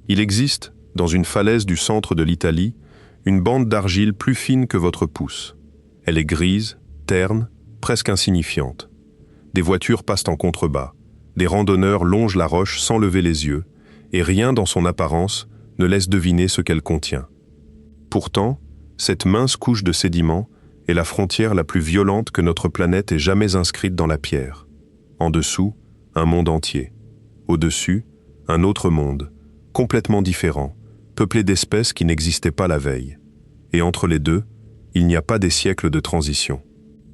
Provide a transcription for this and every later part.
Il existe, dans une falaise du centre de l'Italie, une bande d'argile plus fine que votre pouce. Elle est grise, terne, presque insignifiante. Des voitures passent en contrebas, des randonneurs longent la roche sans lever les yeux, et rien dans son apparence ne laisse deviner ce qu'elle contient. Pourtant, cette mince couche de sédiments est la frontière la plus violente que notre planète ait jamais inscrite dans la pierre. En dessous, un monde entier. Au-dessus, un autre monde, complètement différent, peuplé d'espèces qui n'existaient pas la veille. Et entre les deux, il n'y a pas des siècles de transition.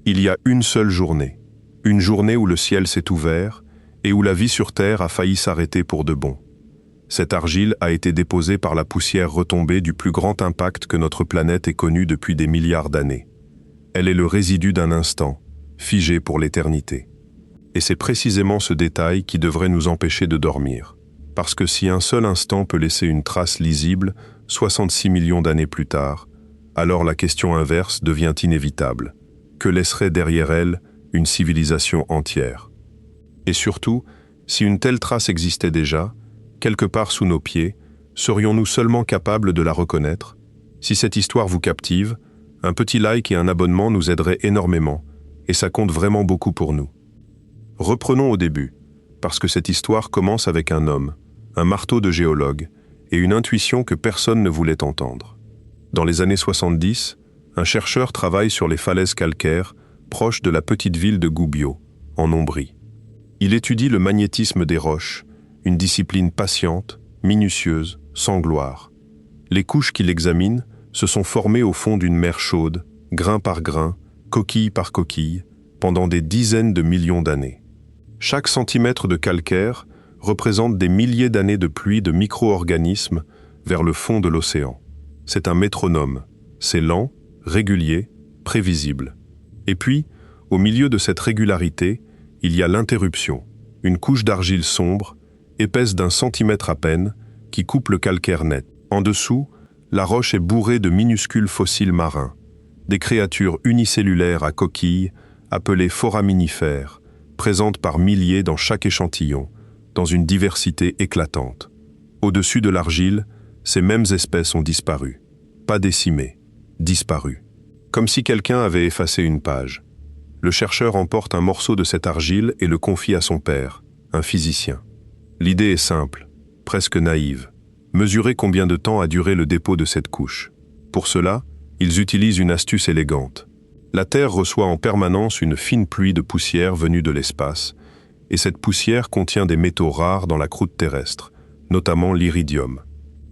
Il y a une seule journée. Une journée où le ciel s'est ouvert et où la vie sur Terre a failli s'arrêter pour de bon. Cette argile a été déposée par la poussière retombée du plus grand impact que notre planète ait connu depuis des milliards d'années. Elle est le résidu d'un instant, figé pour l'éternité. Et c'est précisément ce détail qui devrait nous empêcher de dormir. Parce que si un seul instant peut laisser une trace lisible, 66 millions d'années plus tard, alors la question inverse devient inévitable. Que laisserait derrière elle une civilisation entière? Et surtout, si une telle trace existait déjà, quelque part sous nos pieds, serions-nous seulement capables de la reconnaître? Si cette histoire vous captive, un petit like et un abonnement nous aideraient énormément, et ça compte vraiment beaucoup pour nous. Reprenons au début, parce que cette histoire commence avec un homme, un marteau de géologue, et une intuition que personne ne voulait entendre. Dans les années 70, un chercheur travaille sur les falaises calcaires proches de la petite ville de Gubbio, en Ombrie. Il étudie le magnétisme des roches, une discipline patiente, minutieuse, sans gloire. Les couches qu'il examine se sont formées au fond d'une mer chaude, grain par grain, coquille par coquille, pendant des dizaines de millions d'années. Chaque centimètre de calcaire représente des milliers d'années de pluie de micro-organismes vers le fond de l'océan. C'est un métronome. C'est lent, régulier, prévisible. Et puis, au milieu de cette régularité, il y a l'interruption, une couche d'argile sombre, épaisse d'1 centimètre à peine, qui coupe le calcaire net. En dessous, la roche est bourrée de minuscules fossiles marins, des créatures unicellulaires à coquilles, appelées foraminifères, présentes par milliers dans chaque échantillon, dans une diversité éclatante. Au-dessus de l'argile, ces mêmes espèces ont disparu. Pas décimées, disparues. Comme si quelqu'un avait effacé une page. Le chercheur emporte un morceau de cette argile et le confie à son père, un physicien. L'idée est simple, presque naïve. Mesurer combien de temps a duré le dépôt de cette couche. Pour cela, ils utilisent une astuce élégante. La Terre reçoit en permanence une fine pluie de poussière venue de l'espace, et cette poussière contient des métaux rares dans la croûte terrestre, notamment l'iridium.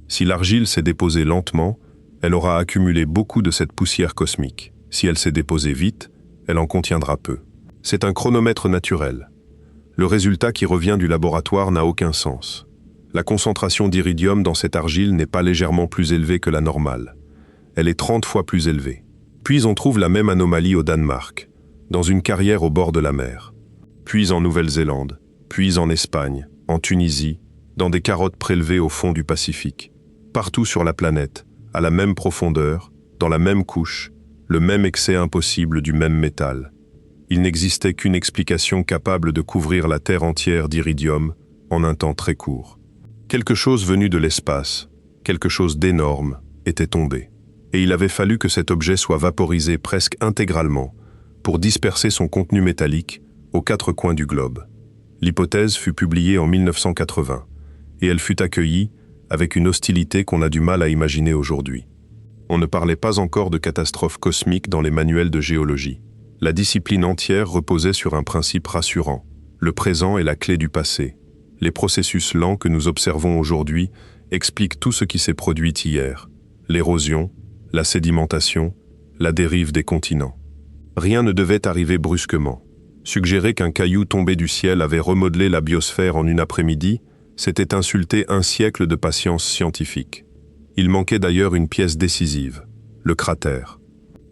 Si l'argile s'est déposée lentement, elle aura accumulé beaucoup de cette poussière cosmique. Si elle s'est déposée vite, elle en contiendra peu. C'est un chronomètre naturel. Le résultat qui revient du laboratoire n'a aucun sens. La concentration d'iridium dans cette argile n'est pas légèrement plus élevée que la normale. Elle est 30 fois plus élevée. Puis on trouve la même anomalie au Danemark, dans une carrière au bord de la mer. Puis en Nouvelle-Zélande, puis en Espagne, en Tunisie, dans des carottes prélevées au fond du Pacifique. Partout sur la planète, à la même profondeur, dans la même couche, le même excès impossible du même métal. Il n'existait qu'une explication capable de couvrir la Terre entière d'iridium en un temps très court. Quelque chose venu de l'espace, quelque chose d'énorme, était tombé. Et il avait fallu que cet objet soit vaporisé presque intégralement pour disperser son contenu métallique aux 4 coins du globe. L'hypothèse fut publiée en 1980, et elle fut accueillie avec une hostilité qu'on a du mal à imaginer aujourd'hui. On ne parlait pas encore de catastrophe cosmique dans les manuels de géologie. La discipline entière reposait sur un principe rassurant. Le présent est la clé du passé. Les processus lents que nous observons aujourd'hui expliquent tout ce qui s'est produit hier. L'érosion, la sédimentation, la dérive des continents. Rien ne devait arriver brusquement. Suggérer qu'un caillou tombé du ciel avait remodelé la biosphère en une après-midi, c'était insulter un siècle de patience scientifique. Il manquait d'ailleurs une pièce décisive, le cratère.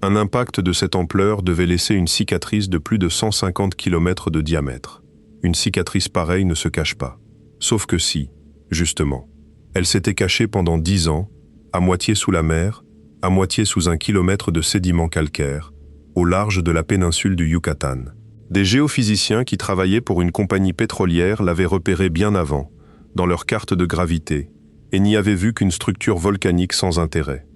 Un impact de cette ampleur devait laisser une cicatrice de plus de 150 km de diamètre. Une cicatrice pareille ne se cache pas. Sauf que si, justement, elle s'était cachée pendant 10 ans, à moitié sous la mer, à moitié sous 1 kilomètre de sédiments calcaires, au large de la péninsule du Yucatan. Des géophysiciens qui travaillaient pour une compagnie pétrolière l'avaient repéré bien avant, dans leur carte de gravité, et n'y avait vu qu'une structure volcanique sans intérêt.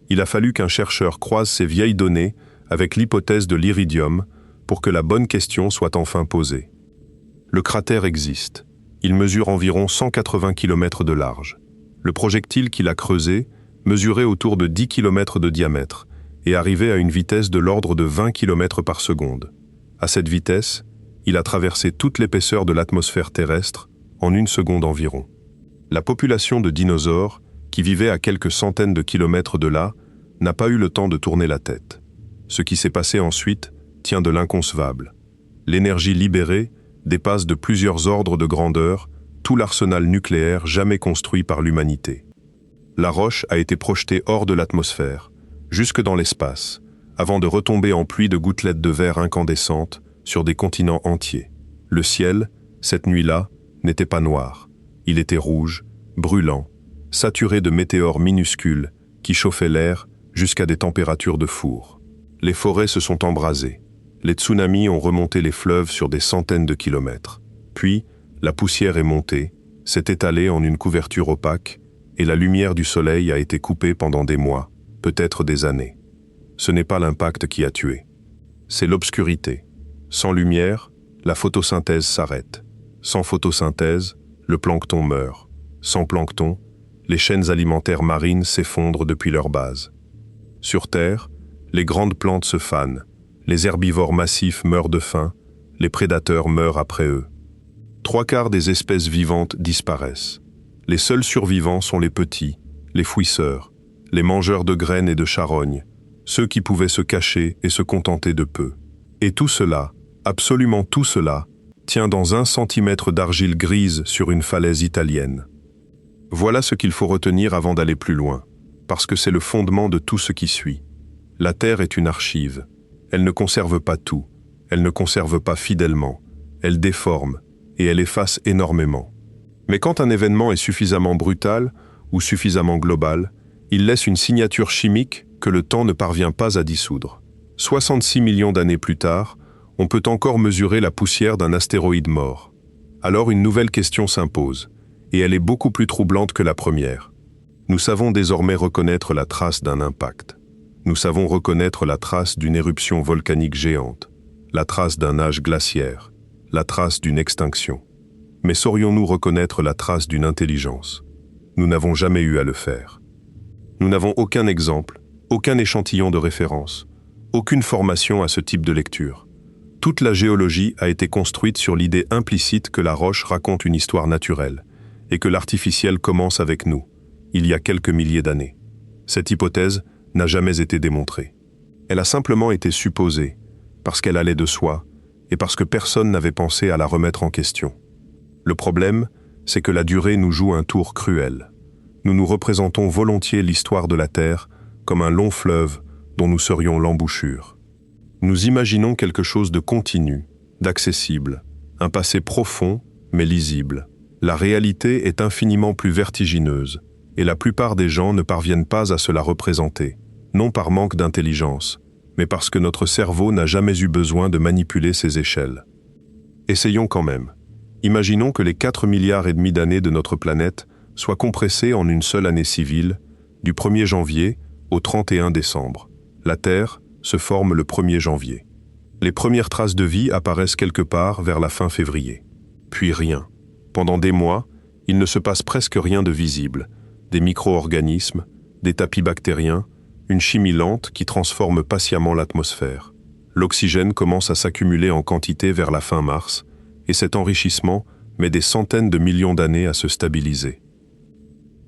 Il a fallu qu'un chercheur croise ces vieilles données avec l'hypothèse de l'iridium pour que la bonne question soit enfin posée. Le cratère existe. Il mesure environ 180 km de large. Le projectile qu'il a creusé mesurait autour de 10 km de diamètre et arrivait à une vitesse de l'ordre de 20 km par seconde. À cette vitesse, il a traversé toute l'épaisseur de l'atmosphère terrestre en 1 seconde environ. La population de dinosaures, qui vivait à quelques centaines de kilomètres de là, n'a pas eu le temps de tourner la tête. Ce qui s'est passé ensuite tient de l'inconcevable. L'énergie libérée dépasse de plusieurs ordres de grandeur tout l'arsenal nucléaire jamais construit par l'humanité. La roche a été projetée hors de l'atmosphère, jusque dans l'espace, avant de retomber en pluie de gouttelettes de verre incandescentes sur des continents entiers. Le ciel, cette nuit-là, n'était pas noir. Il était rouge, brûlant, saturé de météores minuscules qui chauffaient l'air jusqu'à des températures de four. Les forêts se sont embrasées. Les tsunamis ont remonté les fleuves sur des centaines de kilomètres. Puis, la poussière est montée, s'est étalée en une couverture opaque, et la lumière du soleil a été coupée pendant des mois, peut-être des années. Ce n'est pas l'impact qui a tué. C'est l'obscurité. Sans lumière, la photosynthèse s'arrête. Sans photosynthèse, le plancton meurt. Sans plancton, les chaînes alimentaires marines s'effondrent depuis leur base. Sur Terre, les grandes plantes se fanent, les herbivores massifs meurent de faim, les prédateurs meurent après eux. 3/4 des espèces vivantes disparaissent. Les seuls survivants sont les petits, les fouisseurs, les mangeurs de graines et de charognes, ceux qui pouvaient se cacher et se contenter de peu. Et tout cela, absolument tout cela, tient dans 1 centimètre d'argile grise sur une falaise italienne. Voilà ce qu'il faut retenir avant d'aller plus loin, parce que c'est le fondement de tout ce qui suit. La Terre est une archive. Elle ne conserve pas tout, elle ne conserve pas fidèlement, elle déforme et elle efface énormément. Mais quand un événement est suffisamment brutal ou suffisamment global, il laisse une signature chimique que le temps ne parvient pas à dissoudre. 66 millions d'années plus tard, on peut encore mesurer la poussière d'un astéroïde mort. Alors une nouvelle question s'impose, et elle est beaucoup plus troublante que la première. Nous savons désormais reconnaître la trace d'un impact. Nous savons reconnaître la trace d'une éruption volcanique géante, la trace d'un âge glaciaire, la trace d'une extinction. Mais saurions-nous reconnaître la trace d'une intelligence? Nous n'avons jamais eu à le faire. Nous n'avons aucun exemple, aucun échantillon de référence, aucune formation à ce type de lecture. Toute la géologie a été construite sur l'idée implicite que la roche raconte une histoire naturelle et que l'artificiel commence avec nous, il y a quelques milliers d'années. Cette hypothèse n'a jamais été démontrée. Elle a simplement été supposée, parce qu'elle allait de soi et parce que personne n'avait pensé à la remettre en question. Le problème, c'est que la durée nous joue un tour cruel. Nous nous représentons volontiers l'histoire de la Terre comme un long fleuve dont nous serions l'embouchure. Nous imaginons quelque chose de continu, d'accessible, un passé profond mais lisible. La réalité est infiniment plus vertigineuse, et la plupart des gens ne parviennent pas à se la représenter, non par manque d'intelligence, mais parce que notre cerveau n'a jamais eu besoin de manipuler ces échelles. Essayons quand même. Imaginons que les 4,5 milliards d'années de notre planète soient compressées en une seule année civile, du 1er janvier au 31 décembre. La Terre se forme le 1er janvier. Les premières traces de vie apparaissent quelque part vers la fin février. Puis rien. Pendant des mois, il ne se passe presque rien de visible. Des micro-organismes, des tapis bactériens, une chimie lente qui transforme patiemment l'atmosphère. L'oxygène commence à s'accumuler en quantité vers la fin mars, et cet enrichissement met des centaines de millions d'années à se stabiliser.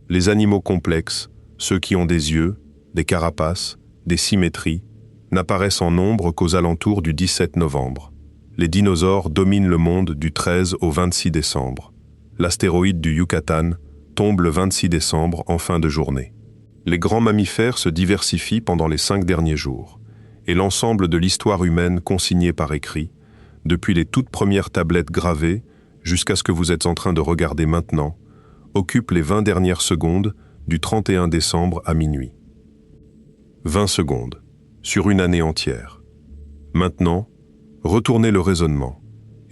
Les animaux complexes, ceux qui ont des yeux, des carapaces, des symétries, n'apparaissent en nombre qu'aux alentours du 17 novembre. Les dinosaures dominent le monde du 13 au 26 décembre. L'astéroïde du Yucatan tombe le 26 décembre en fin de journée. Les grands mammifères se diversifient pendant les 5 derniers jours, et l'ensemble de l'histoire humaine consignée par écrit, depuis les toutes premières tablettes gravées jusqu'à ce que vous êtes en train de regarder maintenant, occupe les 20 dernières secondes du 31 décembre à minuit. 20 secondes, sur une année entière. Maintenant, retournez le raisonnement,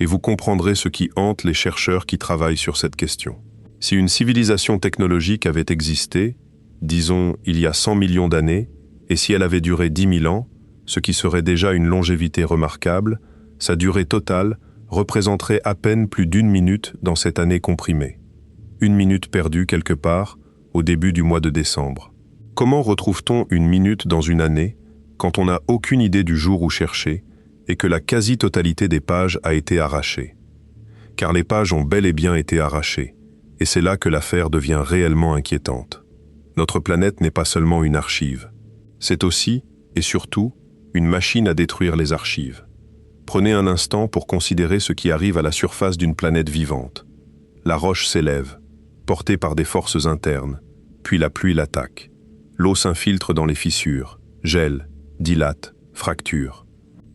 et vous comprendrez ce qui hante les chercheurs qui travaillent sur cette question. Si une civilisation technologique avait existé, disons il y a 100 millions d'années, et si elle avait duré 10 000 ans, ce qui serait déjà une longévité remarquable, sa durée totale représenterait à peine plus d'1 minute dans cette année comprimée. 1 minute perdue quelque part, au début du mois de décembre. Comment retrouve-t-on une minute dans une année, quand on n'a aucune idée du jour où chercher, et que la quasi-totalité des pages a été arrachée? Car les pages ont bel et bien été arrachées, et c'est là que l'affaire devient réellement inquiétante. Notre planète n'est pas seulement une archive. C'est aussi, et surtout, une machine à détruire les archives. Prenez un instant pour considérer ce qui arrive à la surface d'une planète vivante. La roche s'élève, portée par des forces internes, puis la pluie l'attaque. L'eau s'infiltre dans les fissures, gèle, dilate, fracture.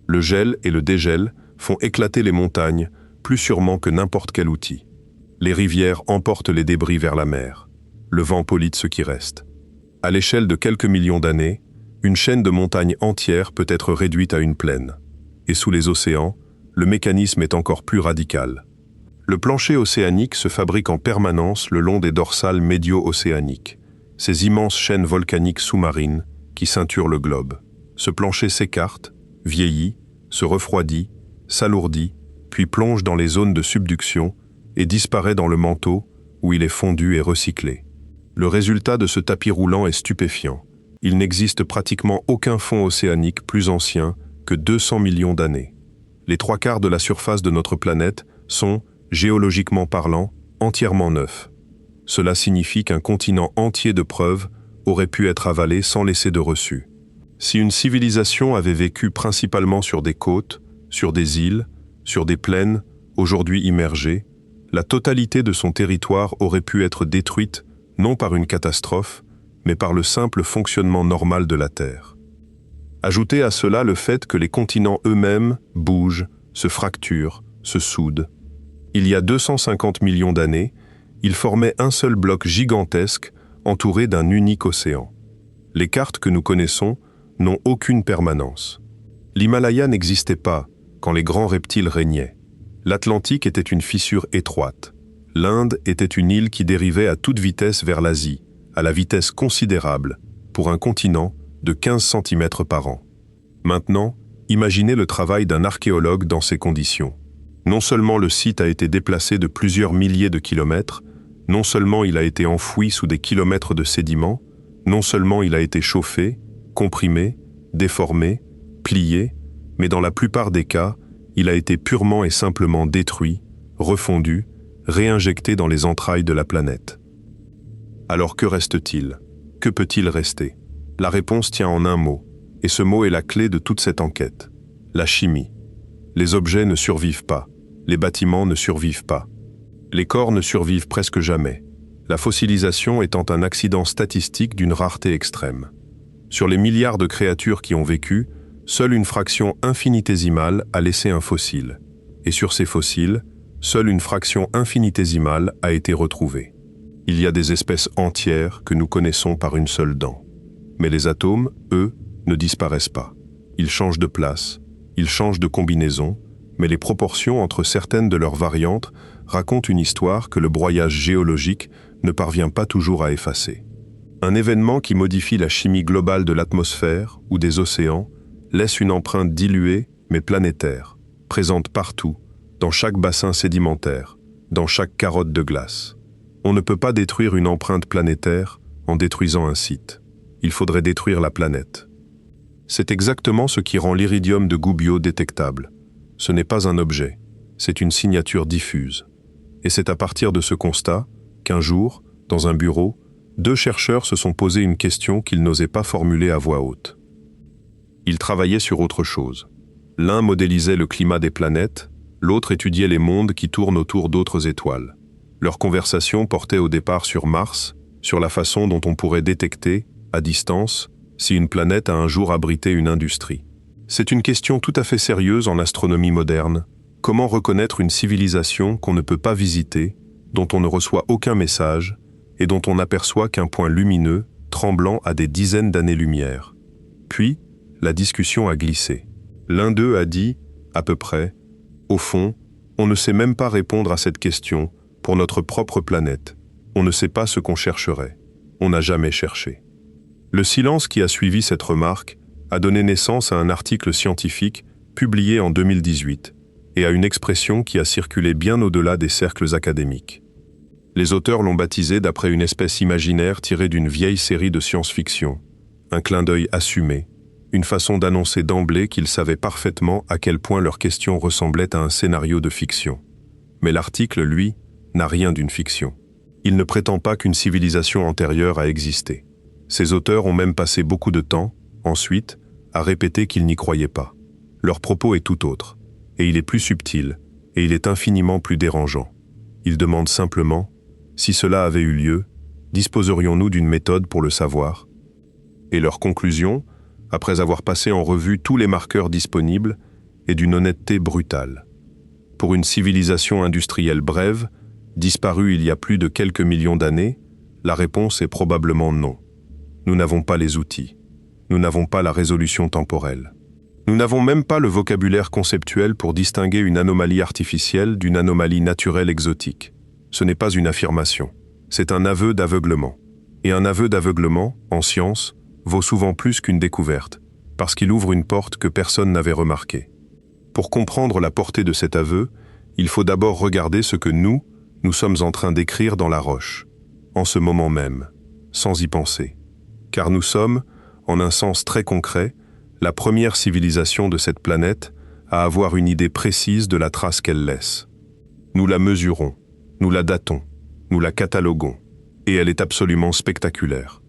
Le gel et le dégel font éclater les montagnes plus sûrement que n'importe quel outil. Les rivières emportent les débris vers la mer. Le vent pollute ce qui reste. À l'échelle de quelques millions d'années, une chaîne de montagnes entières peut être réduite à une plaine. Et sous les océans, le mécanisme est encore plus radical. Le plancher océanique se fabrique en permanence le long des dorsales médio-océaniques, ces immenses chaînes volcaniques sous-marines qui ceinturent le globe. Ce plancher s'écarte, vieillit, se refroidit, s'alourdit, puis plonge dans les zones de subduction et disparaît dans le manteau où il est fondu et recyclé. Le résultat de ce tapis roulant est stupéfiant. Il n'existe pratiquement aucun fond océanique plus ancien que 200 millions d'années. Les 3/4 de la surface de notre planète sont, géologiquement parlant, entièrement neufs. Cela signifie qu'un continent entier de preuves aurait pu être avalé sans laisser de reçu. Si une civilisation avait vécu principalement sur des côtes, sur des îles, sur des plaines, aujourd'hui immergées, la totalité de son territoire aurait pu être détruite non par une catastrophe, mais par le simple fonctionnement normal de la Terre. Ajoutez à cela le fait que les continents eux-mêmes bougent, se fracturent, se soudent. Il y a 250 millions d'années, ils formaient un seul bloc gigantesque entouré d'un unique océan. Les cartes que nous connaissons n'ont aucune permanence. L'Himalaya n'existait pas quand les grands reptiles régnaient. L'Atlantique était une fissure étroite. L'Inde était une île qui dérivait à toute vitesse vers l'Asie, à la vitesse considérable, pour un continent de 15 cm par an. Maintenant, imaginez le travail d'un archéologue dans ces conditions. Non seulement le site a été déplacé de plusieurs milliers de kilomètres, non seulement il a été enfoui sous des kilomètres de sédiments, non seulement il a été chauffé, comprimé, déformé, plié, mais dans la plupart des cas, il a été purement et simplement détruit, refondu, réinjecté dans les entrailles de la planète. Alors que reste-t-il? Que peut-il rester? La réponse tient en un mot, et ce mot est la clé de toute cette enquête. La chimie. Les objets ne survivent pas, les bâtiments ne survivent pas. Les corps ne survivent presque jamais, la fossilisation étant un accident statistique d'une rareté extrême. Sur les milliards de créatures qui ont vécu, seule une fraction infinitésimale a laissé un fossile. Et sur ces fossiles, seule une fraction infinitésimale a été retrouvée. Il y a des espèces entières que nous connaissons par une seule dent. Mais les atomes, eux, ne disparaissent pas. Ils changent de place, ils changent de combinaison, mais les proportions entre certaines de leurs variantes racontent une histoire que le broyage géologique ne parvient pas toujours à effacer. Un événement qui modifie la chimie globale de l'atmosphère ou des océans laisse une empreinte diluée mais planétaire, présente partout, dans chaque bassin sédimentaire, dans chaque carotte de glace. On ne peut pas détruire une empreinte planétaire en détruisant un site. Il faudrait détruire la planète. C'est exactement ce qui rend l'iridium de Gubbio détectable. Ce n'est pas un objet, c'est une signature diffuse. Et c'est à partir de ce constat qu'un jour, dans un bureau, 2 chercheurs se sont posé une question qu'ils n'osaient pas formuler à voix haute. Ils travaillaient sur autre chose. L'un modélisait le climat des planètes, l'autre étudiait les mondes qui tournent autour d'autres étoiles. Leur conversation portait au départ sur Mars, sur la façon dont on pourrait détecter, à distance, si une planète a un jour abrité une industrie. C'est une question tout à fait sérieuse en astronomie moderne. Comment reconnaître une civilisation qu'on ne peut pas visiter, dont on ne reçoit aucun message, et dont on n'aperçoit qu'un point lumineux, tremblant à des dizaines d'années-lumière. Puis, la discussion a glissé. L'un d'eux a dit, à peu près, « Au fond, on ne sait même pas répondre à cette question pour notre propre planète, On ne sait pas ce qu'on chercherait. On n'a jamais cherché. Le silence qui a suivi cette remarque a donné naissance à un article scientifique publié en 2018 et à une expression qui a circulé bien au-delà des cercles académiques. Les auteurs l'ont baptisé d'après une espèce imaginaire tirée d'une vieille série de science-fiction, un clin d'œil assumé, une façon d'annoncer d'emblée qu'ils savaient parfaitement à quel point leur question ressemblait à un scénario de fiction. Mais l'article, lui, n'a rien d'une fiction. Il ne prétend pas qu'une civilisation antérieure a existé. Ces auteurs ont même passé beaucoup de temps, ensuite, à répéter qu'ils n'y croyaient pas. Leur propos est tout autre, et il est plus subtil, et il est infiniment plus dérangeant. Ils demandent simplement, si cela avait eu lieu, disposerions-nous d'une méthode pour le savoir? Et leur conclusion, après avoir passé en revue tous les marqueurs disponibles, est d'une honnêteté brutale. Pour une civilisation industrielle brève, disparue il y a plus de quelques millions d'années, la réponse est probablement non. Nous n'avons pas les outils. Nous n'avons pas la résolution temporelle. Nous n'avons même pas le vocabulaire conceptuel pour distinguer une anomalie artificielle d'une anomalie naturelle exotique. Ce n'est pas une affirmation, c'est un aveu d'aveuglement. Et un aveu d'aveuglement, en science, vaut souvent plus qu'une découverte, parce qu'il ouvre une porte que personne n'avait remarquée. Pour comprendre la portée de cet aveu, il faut d'abord regarder ce que nous sommes en train d'écrire dans la roche, en ce moment même, sans y penser. Car nous sommes, en un sens très concret, la première civilisation de cette planète à avoir une idée précise de la trace qu'elle laisse. Nous la mesurons, nous la datons, nous la cataloguons, et elle est absolument spectaculaire.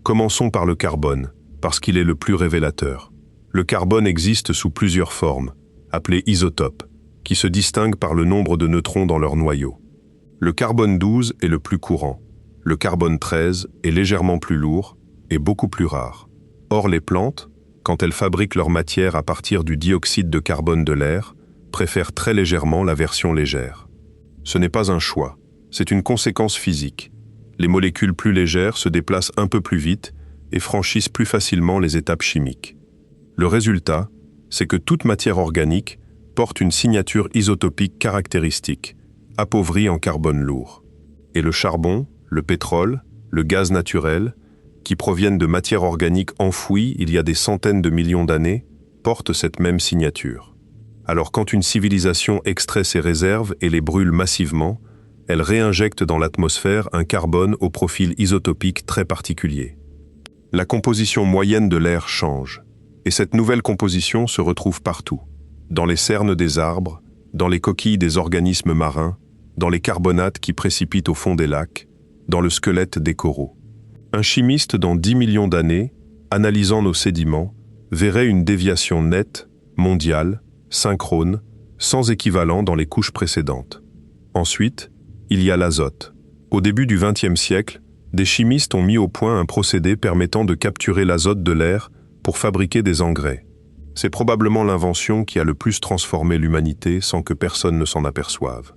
Commençons par le carbone, parce qu'il est le plus révélateur. Le carbone existe sous plusieurs formes, appelées isotopes, qui se distinguent par le nombre de neutrons dans leur noyau. Le carbone 12 est le plus courant. Le carbone 13 est légèrement plus lourd et beaucoup plus rare. Or, les plantes, quand elles fabriquent leur matière à partir du dioxyde de carbone de l'air, préfèrent très légèrement la version légère. Ce n'est pas un choix, c'est une conséquence physique. Les molécules plus légères se déplacent un peu plus vite et franchissent plus facilement les étapes chimiques. Le résultat, c'est que toute matière organique porte une signature isotopique caractéristique, appauvrie en carbone lourd. Et le charbon, le pétrole, le gaz naturel, qui proviennent de matières organiques enfouies il y a des centaines de millions d'années, portent cette même signature. Alors quand une civilisation extrait ses réserves et les brûle massivement, elle réinjecte dans l'atmosphère un carbone au profil isotopique très particulier. La composition moyenne de l'air change, et cette nouvelle composition se retrouve partout, dans les cernes des arbres, dans les coquilles des organismes marins, dans les carbonates qui précipitent au fond des lacs, dans le squelette des coraux. Un chimiste dans 10 millions d'années, analysant nos sédiments, verrait une déviation nette, mondiale, synchrone, sans équivalent dans les couches précédentes. Ensuite, il y a l'azote. Au début du XXe siècle, des chimistes ont mis au point un procédé permettant de capturer l'azote de l'air pour fabriquer des engrais. C'est probablement l'invention qui a le plus transformé l'humanité sans que personne ne s'en aperçoive.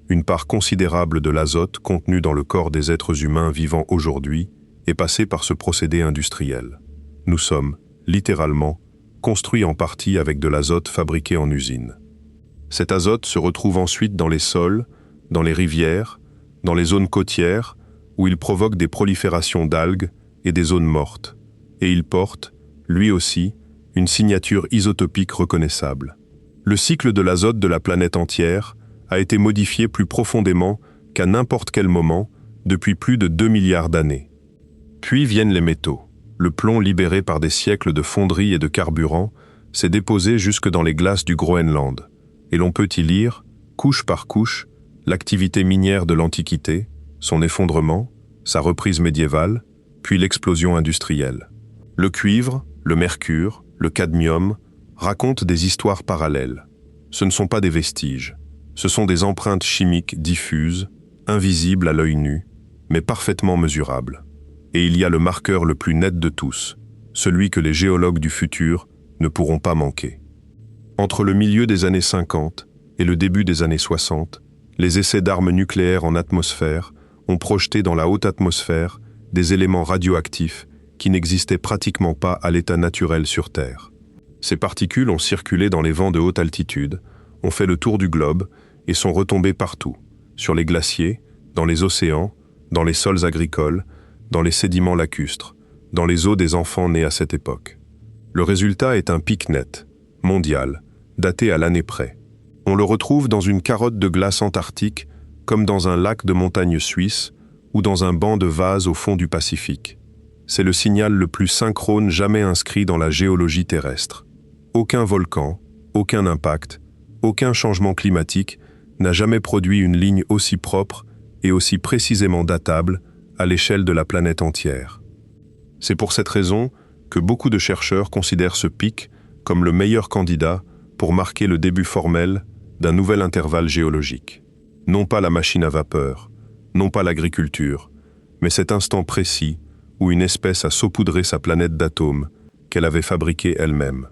Une part considérable de l'azote contenu dans le corps des êtres humains vivant aujourd'hui est passée par ce procédé industriel. Nous sommes, littéralement, construits en partie avec de l'azote fabriqué en usine. Cet azote se retrouve ensuite dans les sols, dans les rivières, dans les zones côtières, où il provoque des proliférations d'algues et des zones mortes, et il porte, lui aussi, une signature isotopique reconnaissable. Le cycle de l'azote de la planète entière a été modifié plus profondément qu'à n'importe quel moment depuis plus de 2 milliards d'années. Puis viennent les métaux. Le plomb libéré par des siècles de fonderie et de carburant s'est déposé jusque dans les glaces du Groenland, et l'on peut y lire, couche par couche, l'activité minière de l'Antiquité, son effondrement, sa reprise médiévale, puis l'explosion industrielle. Le cuivre, le mercure, le cadmium racontent des histoires parallèles. Ce ne sont pas des vestiges, ce sont des empreintes chimiques diffuses, invisibles à l'œil nu, mais parfaitement mesurables. Et il y a le marqueur le plus net de tous, celui que les géologues du futur ne pourront pas manquer. Entre le milieu des années 50 et le début des années 60, les essais d'armes nucléaires en atmosphère ont projeté dans la haute atmosphère des éléments radioactifs qui n'existaient pratiquement pas à l'état naturel sur Terre. Ces particules ont circulé dans les vents de haute altitude, ont fait le tour du globe et sont retombées partout, sur les glaciers, dans les océans, dans les sols agricoles, dans les sédiments lacustres, dans les os des enfants nés à cette époque. Le résultat est un pic net, mondial, daté à l'année près. On le retrouve dans une carotte de glace antarctique, comme dans un lac de montagne suisse ou dans un banc de vase au fond du Pacifique. C'est le signal le plus synchrone jamais inscrit dans la géologie terrestre. Aucun volcan, aucun impact, aucun changement climatique n'a jamais produit une ligne aussi propre et aussi précisément datable à l'échelle de la planète entière. C'est pour cette raison que beaucoup de chercheurs considèrent ce pic comme le meilleur candidat pour marquer le début formel d'un nouvel intervalle géologique. Non pas la machine à vapeur, non pas l'agriculture, mais cet instant précis où une espèce a saupoudré sa planète d'atomes qu'elle avait fabriquée elle-même.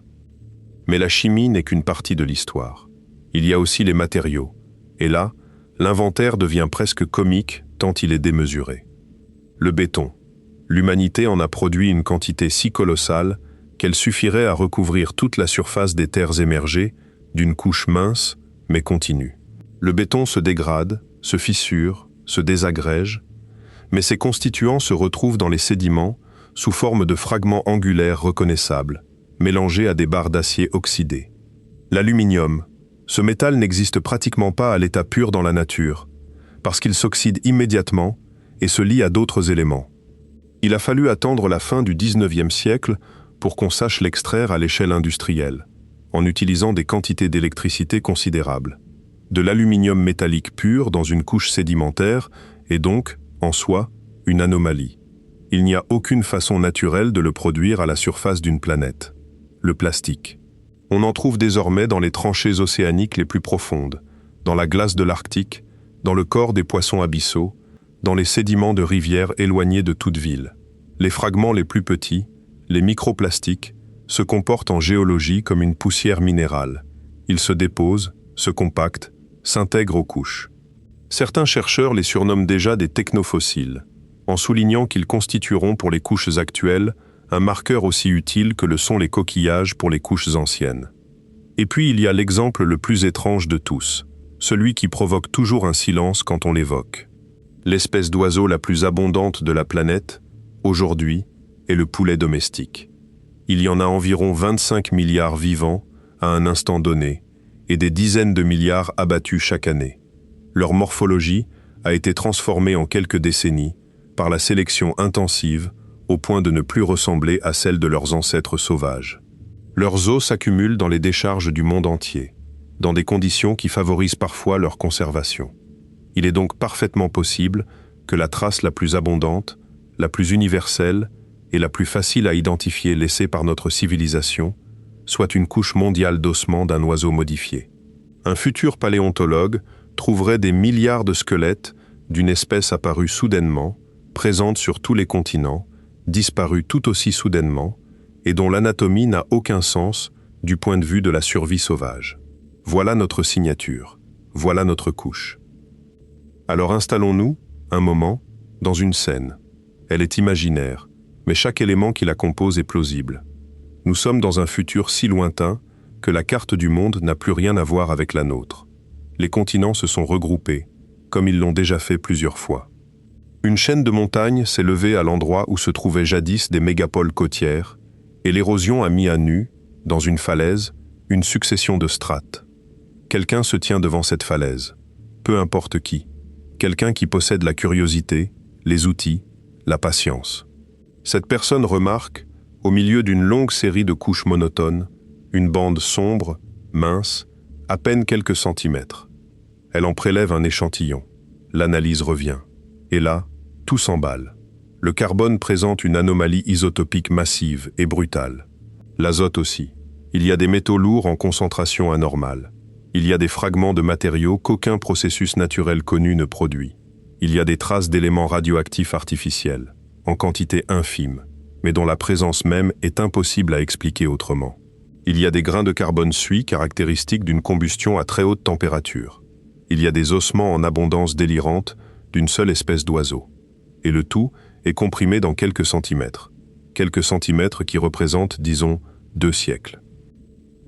Mais la chimie n'est qu'une partie de l'histoire. Il y a aussi les matériaux, et là, l'inventaire devient presque comique tant il est démesuré. Le béton. L'humanité en a produit une quantité si colossale qu'elle suffirait à recouvrir toute la surface des terres émergées d'une couche mince mais continue. Le béton se dégrade, se fissure, se désagrège, mais ses constituants se retrouvent dans les sédiments sous forme de fragments angulaires reconnaissables, mélangés à des barres d'acier oxydées. L'aluminium, ce métal n'existe pratiquement pas à l'état pur dans la nature, parce qu'il s'oxyde immédiatement et se lie à d'autres éléments. Il a fallu attendre la fin du XIXe siècle pour qu'on sache l'extraire à l'échelle industrielle, en utilisant des quantités d'électricité considérables. De l'aluminium métallique pur dans une couche sédimentaire est donc, en soi, une anomalie. Il n'y a aucune façon naturelle de le produire à la surface d'une planète. Le plastique. On en trouve désormais dans les tranchées océaniques les plus profondes, dans la glace de l'Arctique, dans le corps des poissons abyssaux, dans les sédiments de rivières éloignées de toute ville. Les fragments les plus petits, les microplastiques, se comportent en géologie comme une poussière minérale. Ils se déposent, se compactent, s'intègrent aux couches. Certains chercheurs les surnomment déjà des technofossiles, en soulignant qu'ils constitueront pour les couches actuelles un marqueur aussi utile que le sont les coquillages pour les couches anciennes. Et puis il y a l'exemple le plus étrange de tous, celui qui provoque toujours un silence quand on l'évoque. L'espèce d'oiseau la plus abondante de la planète, aujourd'hui, est le poulet domestique. Il y en a environ 25 milliards vivants à un instant donné, et des dizaines de milliards abattus chaque année. Leur morphologie a été transformée en quelques décennies par la sélection intensive au point de ne plus ressembler à celle de leurs ancêtres sauvages. Leurs os s'accumulent dans les décharges du monde entier, dans des conditions qui favorisent parfois leur conservation. Il est donc parfaitement possible que la trace la plus abondante, la plus universelle et la plus facile à identifier laissée par notre civilisation soit une couche mondiale d'ossements d'un oiseau modifié. Un futur paléontologue trouverait des milliards de squelettes d'une espèce apparue soudainement, présente sur tous les continents, disparue tout aussi soudainement, et dont l'anatomie n'a aucun sens du point de vue de la survie sauvage. Voilà notre signature, voilà notre couche. Alors installons-nous, un moment, dans une scène. Elle est imaginaire, mais chaque élément qui la compose est plausible. Nous sommes dans un futur si lointain que la carte du monde n'a plus rien à voir avec la nôtre. Les continents se sont regroupés, comme ils l'ont déjà fait plusieurs fois. Une chaîne de montagnes s'est levée à l'endroit où se trouvaient jadis des mégapoles côtières, et l'érosion a mis à nu, dans une falaise, une succession de strates. Quelqu'un se tient devant cette falaise, peu importe qui. Quelqu'un qui possède la curiosité, les outils, la patience. Cette personne remarque, au milieu d'une longue série de couches monotones, une bande sombre, mince, à peine quelques centimètres. Elle en prélève un échantillon. L'analyse revient. Et là, tout s'emballe. Le carbone présente une anomalie isotopique massive et brutale. L'azote aussi. Il y a des métaux lourds en concentration anormale. Il y a des fragments de matériaux qu'aucun processus naturel connu ne produit. Il y a des traces d'éléments radioactifs artificiels, en quantité infime, mais dont la présence même est impossible à expliquer autrement. Il y a des grains de carbone suie caractéristiques d'une combustion à très haute température. Il y a des ossements en abondance délirante d'une seule espèce d'oiseau. Et le tout est comprimé dans quelques centimètres qui représentent, disons, 2 siècles.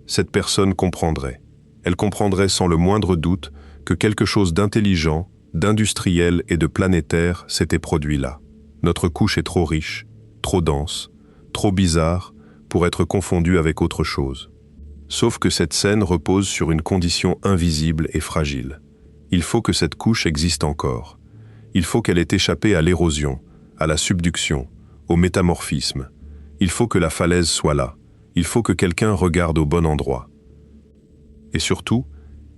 Cette personne comprendrait. Elle comprendrait sans le moindre doute que quelque chose d'intelligent d'industriel et de planétaire s'était produit là. Notre couche est trop riche, trop dense, trop bizarre pour être confondue avec autre chose. Sauf que cette scène repose sur une condition invisible et fragile. Il faut que cette couche existe encore. Il faut qu'elle ait échappé à l'érosion, à la subduction, au métamorphisme. Il faut que la falaise soit là. Il faut que quelqu'un regarde au bon endroit. Et surtout,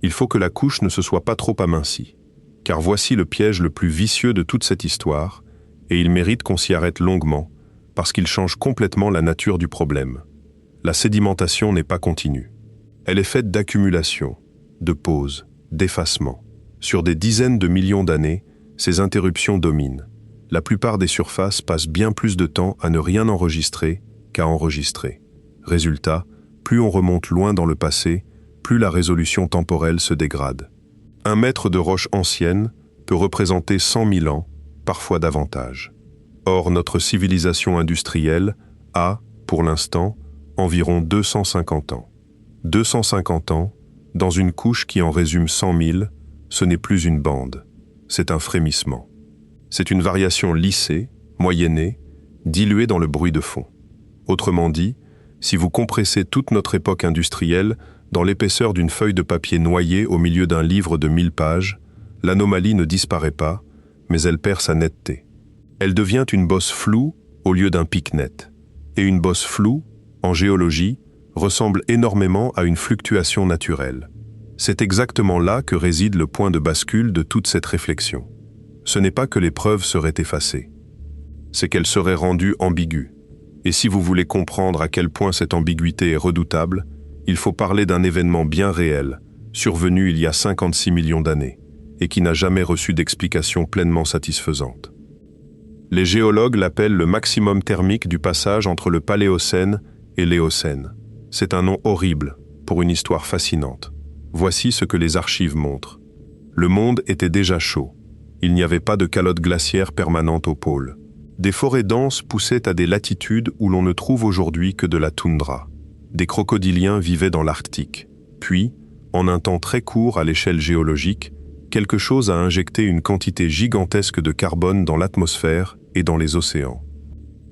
il faut que la couche ne se soit pas trop amincie. Car voici le piège le plus vicieux de toute cette histoire, et il mérite qu'on s'y arrête longuement, parce qu'il change complètement la nature du problème. La sédimentation n'est pas continue. Elle est faite d'accumulation, de pauses, d'effacement. Sur des dizaines de millions d'années, ces interruptions dominent. La plupart des surfaces passent bien plus de temps à ne rien enregistrer qu'à enregistrer. Résultat, plus on remonte loin dans le passé, plus la résolution temporelle se dégrade. Un mètre de roche ancienne peut représenter 100 000 ans, parfois davantage. Or, notre civilisation industrielle a, pour l'instant, environ 250 ans. 250 ans, dans une couche qui en résume 100 000, ce n'est plus une bande, c'est un frémissement. C'est une variation lissée, moyennée, diluée dans le bruit de fond. Autrement dit, si vous compressez toute notre époque industrielle dans l'épaisseur d'une feuille de papier noyée au milieu d'un livre de 1000 pages, l'anomalie ne disparaît pas, mais elle perd sa netteté. Elle devient une bosse floue au lieu d'un pic net. Et une bosse floue, en géologie, ressemble énormément à une fluctuation naturelle. C'est exactement là que réside le point de bascule de toute cette réflexion. Ce n'est pas que les preuves seraient effacées, c'est qu'elles seraient rendues ambiguës. Et si vous voulez comprendre à quel point cette ambiguïté est redoutable, il faut parler d'un événement bien réel, survenu il y a 56 millions d'années, et qui n'a jamais reçu d'explication pleinement satisfaisante. Les géologues l'appellent le maximum thermique du passage entre le Paléocène et l'Éocène. C'est un nom horrible, pour une histoire fascinante. Voici ce que les archives montrent. Le monde était déjà chaud. Il n'y avait pas de calotte glaciaire permanente au pôle. Des forêts denses poussaient à des latitudes où l'on ne trouve aujourd'hui que de la toundra. Des crocodiliens vivaient dans l'Arctique. Puis, en un temps très court à l'échelle géologique, quelque chose a injecté une quantité gigantesque de carbone dans l'atmosphère et dans les océans.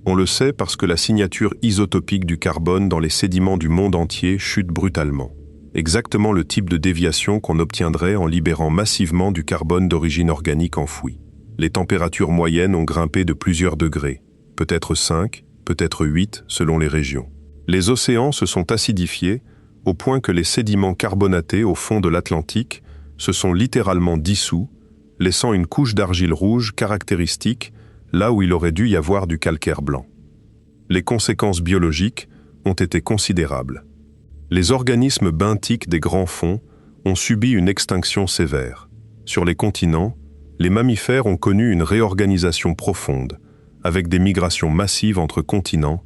On le sait parce que la signature isotopique du carbone dans les sédiments du monde entier chute brutalement. Exactement le type de déviation qu'on obtiendrait en libérant massivement du carbone d'origine organique enfoui. Les températures moyennes ont grimpé de plusieurs degrés, peut-être 5, peut-être 8 selon les régions. Les océans se sont acidifiés au point que les sédiments carbonatés au fond de l'Atlantique se sont littéralement dissous, laissant une couche d'argile rouge caractéristique là où il aurait dû y avoir du calcaire blanc. Les conséquences biologiques ont été considérables. Les organismes benthiques des grands fonds ont subi une extinction sévère. Sur les continents, les mammifères ont connu une réorganisation profonde, avec des migrations massives entre continents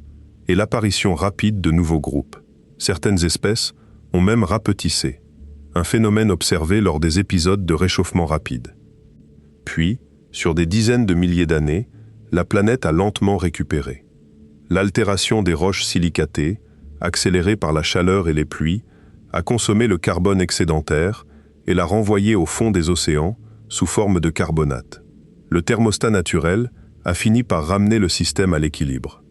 et l'apparition rapide de nouveaux groupes. Certaines espèces ont même rapetissé, un phénomène observé lors des épisodes de réchauffement rapide. Puis, sur des dizaines de milliers d'années, la planète a lentement récupéré. L'altération des roches silicatées, accélérée par la chaleur et les pluies, a consommé le carbone excédentaire et l'a renvoyé au fond des océans sous forme de carbonate. Le thermostat naturel a fini par ramener le système à l'équilibre.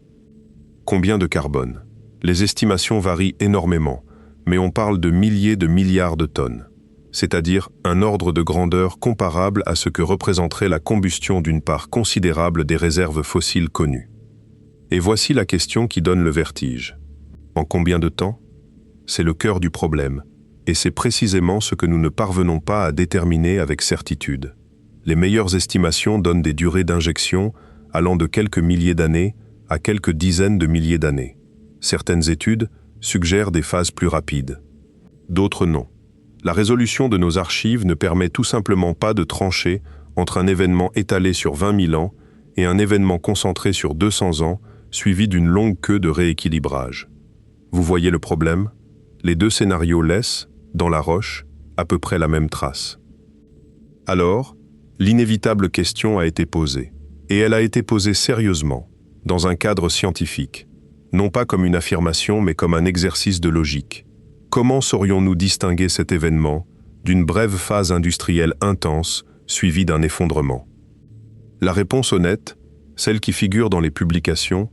Combien de carbone? Les estimations varient énormément, mais on parle de milliers de milliards de tonnes, c'est-à-dire un ordre de grandeur comparable à ce que représenterait la combustion d'une part considérable des réserves fossiles connues. Et voici la question qui donne le vertige. En combien de temps? C'est le cœur du problème, et c'est précisément ce que nous ne parvenons pas à déterminer avec certitude. Les meilleures estimations donnent des durées d'injection allant de quelques milliers d'années à quelques dizaines de milliers d'années. Certaines études suggèrent des phases plus rapides. D'autres non. La résolution de nos archives ne permet tout simplement pas de trancher entre un événement étalé sur 20 000 ans et un événement concentré sur 200 ans, suivi d'une longue queue de rééquilibrage. Vous voyez le problème? Les deux scénarios laissent, dans la roche, à peu près la même trace. Alors, l'inévitable question a été posée, et elle a été posée sérieusement, dans un cadre scientifique, non pas comme une affirmation mais comme un exercice de logique. Comment saurions-nous distinguer cet événement d'une brève phase industrielle intense suivi d'un effondrement. La réponse honnête, celle qui figure dans les publications,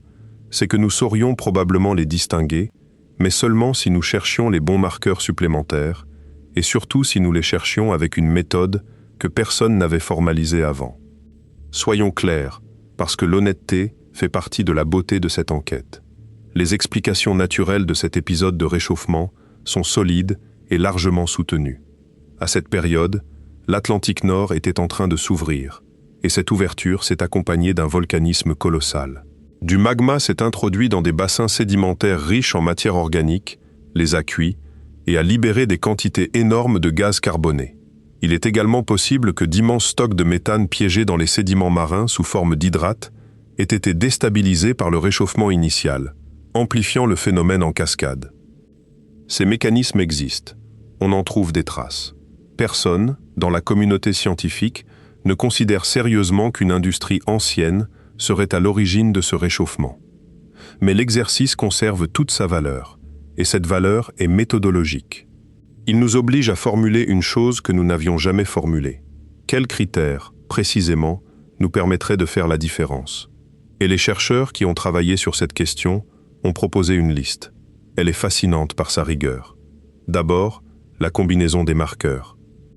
c'est que nous saurions probablement les distinguer, mais seulement si nous cherchions les bons marqueurs supplémentaires, et surtout si nous les cherchions avec une méthode que personne n'avait formalisée avant. Soyons clairs, parce que l'honnêteté fait partie de la beauté de cette enquête. Les explications naturelles de cet épisode de réchauffement sont solides et largement soutenues. À cette période, l'Atlantique Nord était en train de s'ouvrir, et cette ouverture s'est accompagnée d'un volcanisme colossal. Du magma s'est introduit dans des bassins sédimentaires riches en matière organique, les a cuits, et a libéré des quantités énormes de gaz carboné. Il est également possible que d'immenses stocks de méthane piégés dans les sédiments marins sous forme d'hydrates aient été déstabilisés par le réchauffement initial, amplifiant le phénomène en cascade. Ces mécanismes existent, on en trouve des traces. Personne, dans la communauté scientifique, ne considère sérieusement qu'une industrie ancienne serait à l'origine de ce réchauffement. Mais l'exercice conserve toute sa valeur, et cette valeur est méthodologique. Il nous oblige à formuler une chose que nous n'avions jamais formulée. Quels critères, précisément, nous permettraient de faire la différence? Et les chercheurs qui ont travaillé sur cette question ont proposé une liste. Elle est fascinante par sa rigueur. D'abord, la combinaison des marqueurs.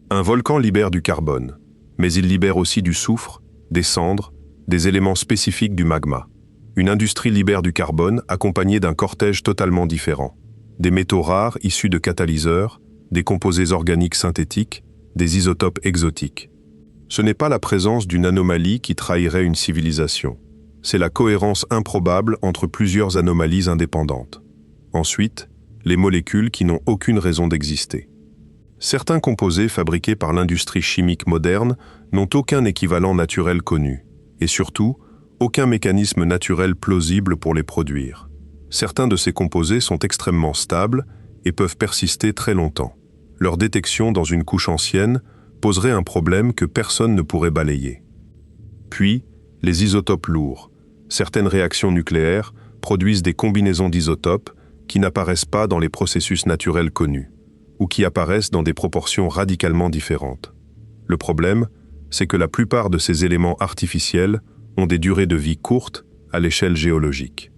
Un volcan libère du carbone, mais il libère aussi du soufre, des cendres, des éléments spécifiques du magma. Une industrie libère du carbone accompagné d'un cortège totalement différent. Des métaux rares issus de catalyseurs, des composés organiques synthétiques, des isotopes exotiques. Ce n'est pas la présence d'une anomalie qui trahirait une civilisation. C'est la cohérence improbable entre plusieurs anomalies indépendantes. Ensuite, les molécules qui n'ont aucune raison d'exister. Certains composés fabriqués par l'industrie chimique moderne n'ont aucun équivalent naturel connu, et surtout, aucun mécanisme naturel plausible pour les produire. Certains de ces composés sont extrêmement stables et peuvent persister très longtemps. Leur détection dans une couche ancienne poserait un problème que personne ne pourrait balayer. Puis, les isotopes lourds. Certaines réactions nucléaires produisent des combinaisons d'isotopes qui n'apparaissent pas dans les processus naturels connus, ou qui apparaissent dans des proportions radicalement différentes. Le problème, c'est que la plupart de ces éléments artificiels ont des durées de vie courtes à l'échelle géologique.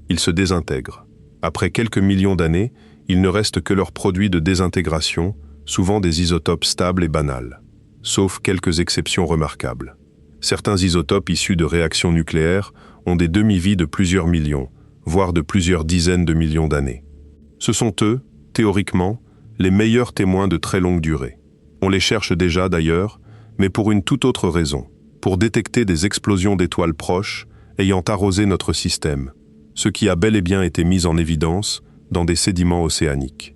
Ils se désintègrent. Après quelques millions d'années, il ne reste que leurs produits de désintégration, souvent des isotopes stables et banals, sauf quelques exceptions remarquables. Certains isotopes issus de réactions nucléaires ont des demi-vies de plusieurs millions, voire de plusieurs dizaines de millions d'années. Ce sont eux, théoriquement, les meilleurs témoins de très longue durée. On les cherche déjà d'ailleurs, mais pour une toute autre raison, pour détecter des explosions d'étoiles proches ayant arrosé notre système, ce qui a bel et bien été mis en évidence dans des sédiments océaniques.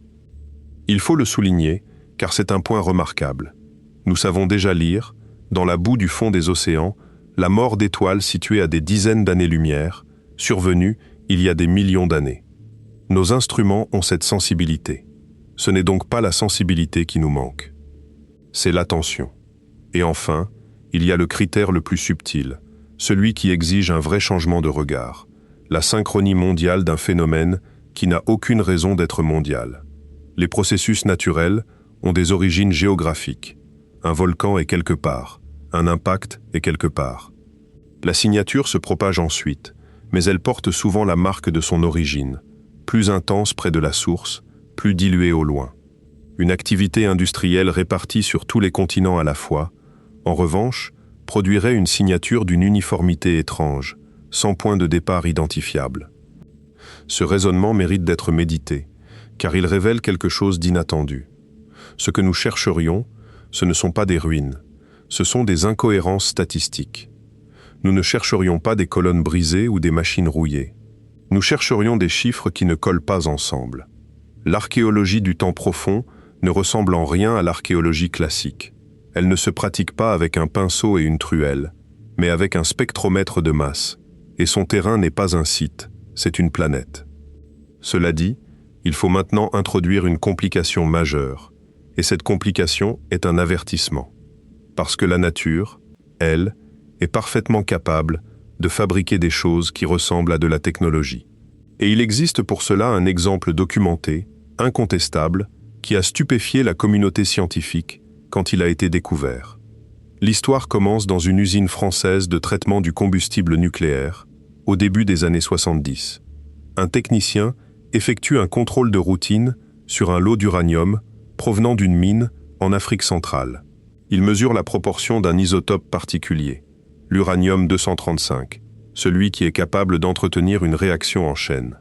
Il faut le souligner, car c'est un point remarquable. Nous savons déjà lire, dans la boue du fond des océans, la mort d'étoiles situées à des dizaines d'années-lumière, survenues il y a des millions d'années. Nos instruments ont cette sensibilité. Ce n'est donc pas la sensibilité qui nous manque. C'est l'attention. Et enfin, il y a le critère le plus subtil, celui qui exige un vrai changement de regard, la synchronie mondiale d'un phénomène qui n'a aucune raison d'être mondial. Les processus naturels ont des origines géographiques. Un volcan est quelque part, un impact est quelque part. La signature se propage ensuite, mais elle porte souvent la marque de son origine, plus intense près de la source, plus diluée au loin. Une activité industrielle répartie sur tous les continents à la fois, en revanche, produirait une signature d'une uniformité étrange, sans point de départ identifiable. Ce raisonnement mérite d'être médité, car il révèle quelque chose d'inattendu. Ce que nous chercherions, ce ne sont pas des ruines, ce sont des incohérences statistiques. Nous ne chercherions pas des colonnes brisées ou des machines rouillées. Nous chercherions des chiffres qui ne collent pas ensemble. L'archéologie du temps profond ne ressemble en rien à l'archéologie classique. Elle ne se pratique pas avec un pinceau et une truelle, mais avec un spectromètre de masse, et son terrain n'est pas un site, c'est une planète. Cela dit, il faut maintenant introduire une complication majeure, et cette complication est un avertissement. Parce que la nature, elle, est parfaitement capable de fabriquer des choses qui ressemblent à de la technologie. Et il existe pour cela un exemple documenté, incontestable, qui a stupéfié la communauté scientifique quand il a été découvert. L'histoire commence dans une usine française de traitement du combustible nucléaire, au début des années 70. Un technicien effectue un contrôle de routine sur un lot d'uranium provenant d'une mine en Afrique centrale. Il mesure la proportion d'un isotope particulier, l'uranium-235, celui qui est capable d'entretenir une réaction en chaîne.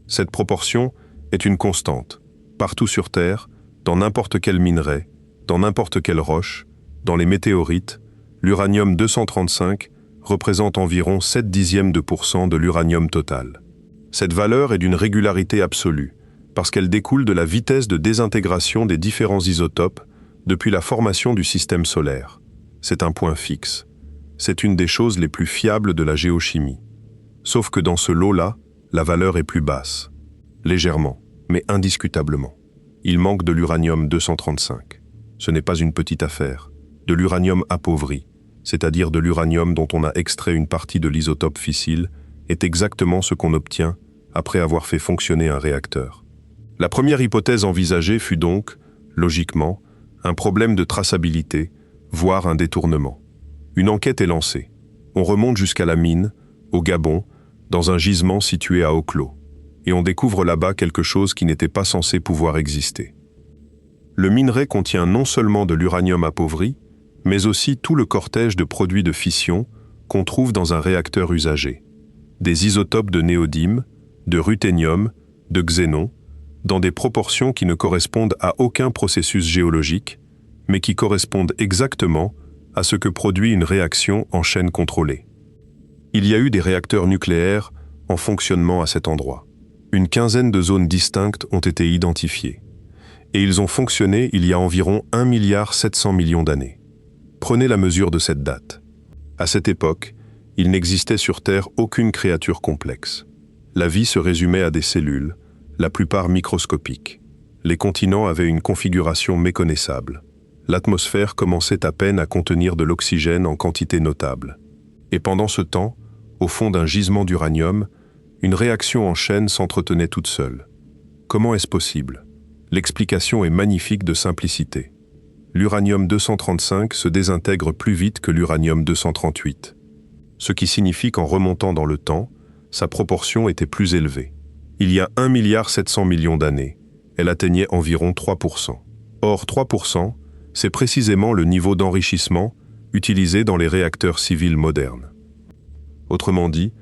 Cette proportion est une constante, partout sur Terre, dans n'importe quel minerai, dans n'importe quelle roche, dans les météorites, l'uranium-235 représente environ 0,7% de l'uranium total. Cette valeur est d'une régularité absolue, parce qu'elle découle de la vitesse de désintégration des différents isotopes depuis la formation du système solaire. C'est un point fixe. C'est une des choses les plus fiables de la géochimie. Sauf que dans ce lot-là, la valeur est plus basse. Légèrement, mais indiscutablement. Il manque de l'uranium-235. Ce n'est pas une petite affaire. De l'uranium appauvri, c'est-à-dire de l'uranium dont on a extrait une partie de l'isotope fissile, est exactement ce qu'on obtient après avoir fait fonctionner un réacteur. La première hypothèse envisagée fut donc, logiquement, un problème de traçabilité, voire un détournement. Une enquête est lancée. On remonte jusqu'à la mine, au Gabon, dans un gisement situé à Oklo, et on découvre là-bas quelque chose qui n'était pas censé pouvoir exister. Le minerai contient non seulement de l'uranium appauvri, mais aussi tout le cortège de produits de fission qu'on trouve dans un réacteur usagé. Des isotopes de néodyme, de ruthénium, de xénon, dans des proportions qui ne correspondent à aucun processus géologique, mais qui correspondent exactement à ce que produit une réaction en chaîne contrôlée. Il y a eu des réacteurs nucléaires en fonctionnement à cet endroit. Une quinzaine de zones distinctes ont été identifiées. Et ils ont fonctionné il y a environ 1,7 milliard d'années. Prenez la mesure de cette date. À cette époque, il n'existait sur Terre aucune créature complexe. La vie se résumait à des cellules, la plupart microscopiques. Les continents avaient une configuration méconnaissable. L'atmosphère commençait à peine à contenir de l'oxygène en quantité notable. Et pendant ce temps, au fond d'un gisement d'uranium, une réaction en chaîne s'entretenait toute seule. Comment est-ce possible ? L'explication est magnifique de simplicité. L'uranium-235 se désintègre plus vite que l'uranium-238, ce qui signifie qu'en remontant dans le temps, sa proportion était plus élevée. Il y a 1,7 milliard d'années, elle atteignait environ 3%. Or, 3%, c'est précisément le niveau d'enrichissement utilisé dans les réacteurs civils modernes. Autrement dit,